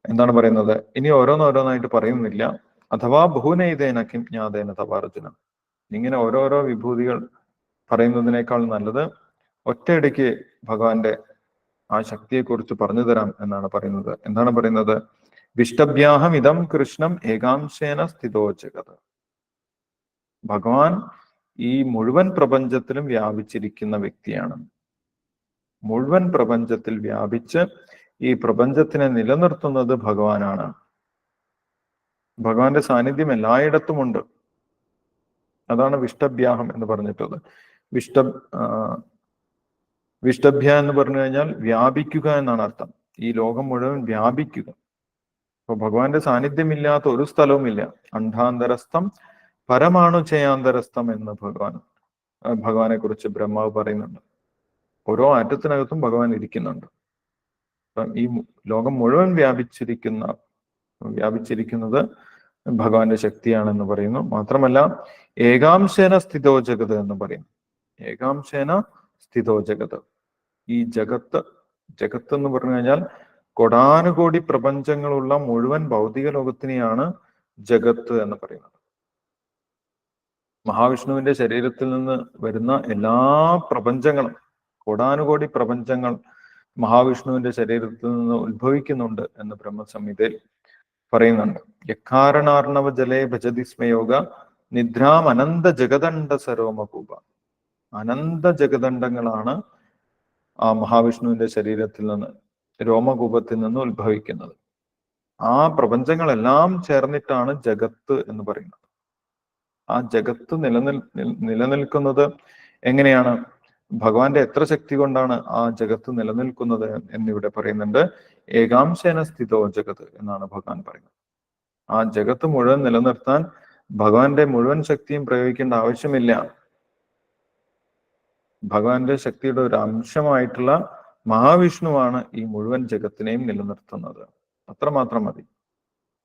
എന്താണ് പറയുന്നത്? ഇനി ഓരോന്നായിട്ട് പറയുന്നില്ല. അഥവാ ബഹുനേതേന കിം ജ്ഞാതേന തവാർജുന. ഇങ്ങനെ ഓരോരോ വിഭൂതികൾ പറയുന്നതിനേക്കാൾ നല്ലത് ഒറ്റയടിക്ക് ഭഗവാന്റെ ആ ശക്തിയെക്കുറിച്ച് പറഞ്ഞു തരാം എന്നാണ് പറയുന്നത്. എന്താണ് പറയുന്നത്? വിഷ്ടഭ്യാഹം ഇതം കൃഷ്ണം ഏകാംശേന സ്ഥിതോ ജഗത്. ഭഗവാൻ ഈ മുഴുവൻ പ്രപഞ്ചത്തിലും വ്യാപിച്ചിരിക്കുന്ന വ്യക്തിയാണ്. മുഴുവൻ പ്രപഞ്ചത്തിൽ വ്യാപിച്ച് ഈ പ്രപഞ്ചത്തിനെ നിലനിർത്തുന്നത് ഭഗവാനാണ്. ഭഗവാന്റെ സാന്നിധ്യം എല്ലായിടത്തുമുണ്ട്. അതാണ് വിഷ്ടഭ്യാഹം എന്ന് പറഞ്ഞിട്ടുള്ളത്. വിഷ്ടഭ്യ എന്ന് പറഞ്ഞു കഴിഞ്ഞാൽ വ്യാപിക്കുക എന്നാണ് അർത്ഥം. ഈ ലോകം മുഴുവൻ വ്യാപിക്കുക. അപ്പൊ ഭഗവാന്റെ സാന്നിധ്യമില്ലാത്ത ഒരു സ്ഥലവുമില്ല. അണ്ഡാന്തരസ്ഥം പരമാണു ചേയാന്തരസ്ഥം എന്ന് ഭഗവാനെ കുറിച്ച് ബ്രഹ്മാവ് പറയുന്നുണ്ട്. ഓരോ ആറ്റത്തിനകത്തും ഭഗവാൻ ഇരിക്കുന്നുണ്ട്. അപ്പം ഈ ലോകം മുഴുവൻ വ്യാപിച്ചിരിക്കുന്നത് ഭഗവാന്റെ ശക്തിയാണെന്ന് പറയുന്നു. മാത്രമല്ല ഏകാംശേന സ്ഥിതോ ജഗത് എന്ന് പറയുന്നു. ഏകാംശേന സ്ഥിതോ ജഗത്. ഈ ജഗത്ത് എന്ന് പറഞ്ഞു കഴിഞ്ഞാൽ കൊടാനുകോടി പ്രപഞ്ചങ്ങളുള്ള മുഴുവൻ ഭൗതിക ലോകത്തിനെയാണ് ജഗത്ത് എന്ന് പറയുന്നത്. മഹാവിഷ്ണുവിന്റെ ശരീരത്തിൽ നിന്ന് വരുന്ന എല്ലാ പ്രപഞ്ചങ്ങളും, കോടാനുകോടി പ്രപഞ്ചങ്ങൾ മഹാവിഷ്ണുവിന്റെ ശരീരത്തിൽ നിന്ന് ഉത്ഭവിക്കുന്നുണ്ട് എന്ന് ബ്രഹ്മസംഹിതയിൽ പറയുന്നുണ്ട്. യക്കാരണാർണവ ജലേ ഭജതി സ്മയോഗ നിദ്രാം അനന്ത ജഗദണ്ഡ സരോമകൂപ. അനന്ത ജഗദണ്ഡങ്ങളാണ് ആ മഹാവിഷ്ണുവിന്റെ ശരീരത്തിൽ നിന്ന്, രോമകൂപത്തിൽ നിന്ന് ഉത്ഭവിക്കുന്നത്. ആ പ്രപഞ്ചങ്ങളെല്ലാം ചേർന്നിട്ടാണ് ജഗത്ത് എന്ന് പറയുന്നത്. ആ ജഗത്ത് നിലനിൽക്കുന്നത് എങ്ങനെയാണ്? ഭഗവാന്റെ എത്ര ശക്തി കൊണ്ടാണ് ആ ജഗത്ത് നിലനിൽക്കുന്നത് എന്നിവിടെ പറയുന്നുണ്ട്. ഏകാംശേന സ്ഥിതോ ജഗത് എന്നാണ് ഭഗവാൻ പറയുന്നത്. ആ ജഗത്ത് മുഴുവൻ നിലനിർത്താൻ ഭഗവാന്റെ മുഴുവൻ ശക്തിയും പ്രയോഗിക്കേണ്ട ആവശ്യമില്ല. ഭഗവാന്റെ ശക്തിയുടെ ഒരു അംശമായിട്ടുള്ള മഹാവിഷ്ണുവാണ് ഈ മുഴുവൻ ജഗത്തിനെയും നിലനിർത്തുന്നത്. അത്രമാത്രം മതി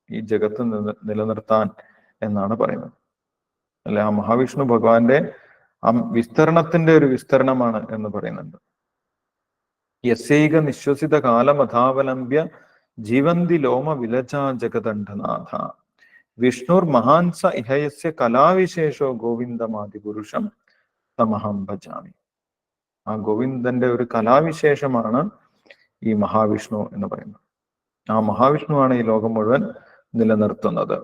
ഈ ജഗത്ത് നിലനിർത്താൻ എന്നാണ് പറയുന്നത്. അല്ലെ, ആ മഹാവിഷ്ണു ഭഗവാന്റെ വിസ്തരണത്തിന്റെ ഒരു വിസ്തരണമാണ് എന്ന് പറയുന്നുണ്ട്. യസൈക നിശ്വസിത കാലമഥാവലംബ്യ ജീവന്തി ലോമ വിലജാ ജഗദണ്ഡനാഥ വിഷ്ണുർ മഹാൻസ ഇഹയസ്യ കലാവിശേഷോ ഗോവിന്ദമാദിപുരുഷം തമഹം ഭജാമി. ആ ഗോവിന്ദന്റെ ഒരു കലാവിശേഷമാണ് ഈ മഹാവിഷ്ണു എന്ന് പറയുന്നത്. ആ മഹാവിഷ്ണുവാണ് ഈ ലോകം മുഴുവൻ നിലനിർത്തുന്നത്.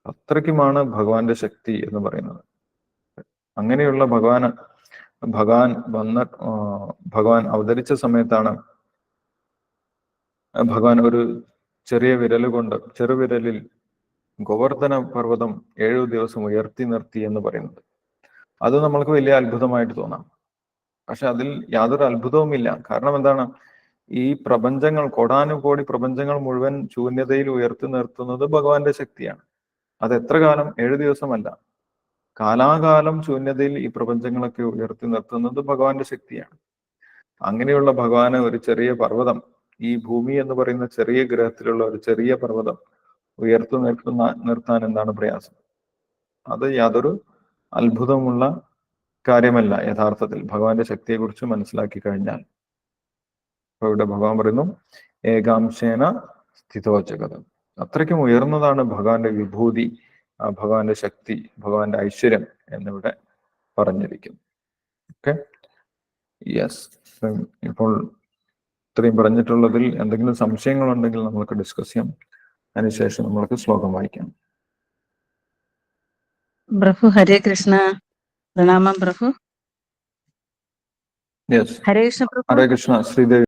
അത്രയ്ക്കുമാണ് ഭഗവാന്റെ ശക്തി എന്ന് പറയുന്നത്. അങ്ങനെയുള്ള ഭഗവാൻ അവതരിച്ച സമയത്താണ് ഭഗവാൻ ഒരു ചെറുവിരലിൽ ഗോവർദ്ധന പർവ്വതം 7 ദിവസം ഉയർത്തി നിർത്തി എന്ന് പറയുന്നത്. അത് നമ്മൾക്ക് വലിയ അത്ഭുതമായിട്ട് തോന്നാം. പക്ഷെ അതിൽ യാതൊരു അത്ഭുതവുമില്ല. കാരണം എന്താണ്? ഈ പ്രപഞ്ചങ്ങൾ, കോടാനുകോടി പ്രപഞ്ചങ്ങൾ മുഴുവൻ ശൂന്യതയിൽ ഉയർത്തി നിർത്തുന്നത് ഭഗവാന്റെ ശക്തിയാണ്. അത് എത്ര കാലം? 7 ദിവസമല്ല, കാലാകാലം ശൂന്യതയിൽ ഈ പ്രപഞ്ചങ്ങളൊക്കെ ഉയർത്തി നിർത്തുന്നത് ഭഗവാന്റെ ശക്തിയാണ്. അങ്ങനെയുള്ള ഭഗവാന് ഒരു ചെറിയ പർവ്വതം, ഈ ഭൂമി എന്ന് പറയുന്ന ചെറിയ ഗ്രഹത്തിലുള്ള ഒരു ചെറിയ പർവ്വതം ഉയർത്തു നിർത്താൻ എന്താണ് പ്രയാസം? അത് യാതൊരു അത്ഭുതമുള്ള കാര്യമല്ല യഥാർത്ഥത്തിൽ, ഭഗവാന്റെ ശക്തിയെക്കുറിച്ച് മനസ്സിലാക്കി കഴിഞ്ഞാൽ. അപ്പൊ ഇവിടെ ഭഗവാൻ പറയുന്നു ഏകാംശേന സ്ഥിതോ ജഗത്. അത്രയ്ക്കും ഉയർന്നതാണ് ഭഗവാന്റെ വിഭൂതി, ഭഗവാന്റെ ശക്തി, ഭഗവാന്റെ ഐശ്വര്യം എന്നിവിടെ പറഞ്ഞിരിക്കുന്നു. Okay, yes. ഇപ്പോൾ ഇത്രയും പറഞ്ഞിട്ടുള്ളതിൽ എന്തെങ്കിലും സംശയങ്ങളുണ്ടെങ്കിൽ നമുക്ക് ഡിസ്കസ് ചെയ്യാം. അതിനുശേഷം നമ്മൾക്ക് ശ്ലോകം വായിക്കാം. പ്രഭു ഹരേ കൃഷ്ണ. പ്രണാമം പ്രഭു. യെസ്, ഹരേ കൃഷ്ണ പ്രഭു. ഹരേ കൃഷ്ണ. ശ്രീദേവി.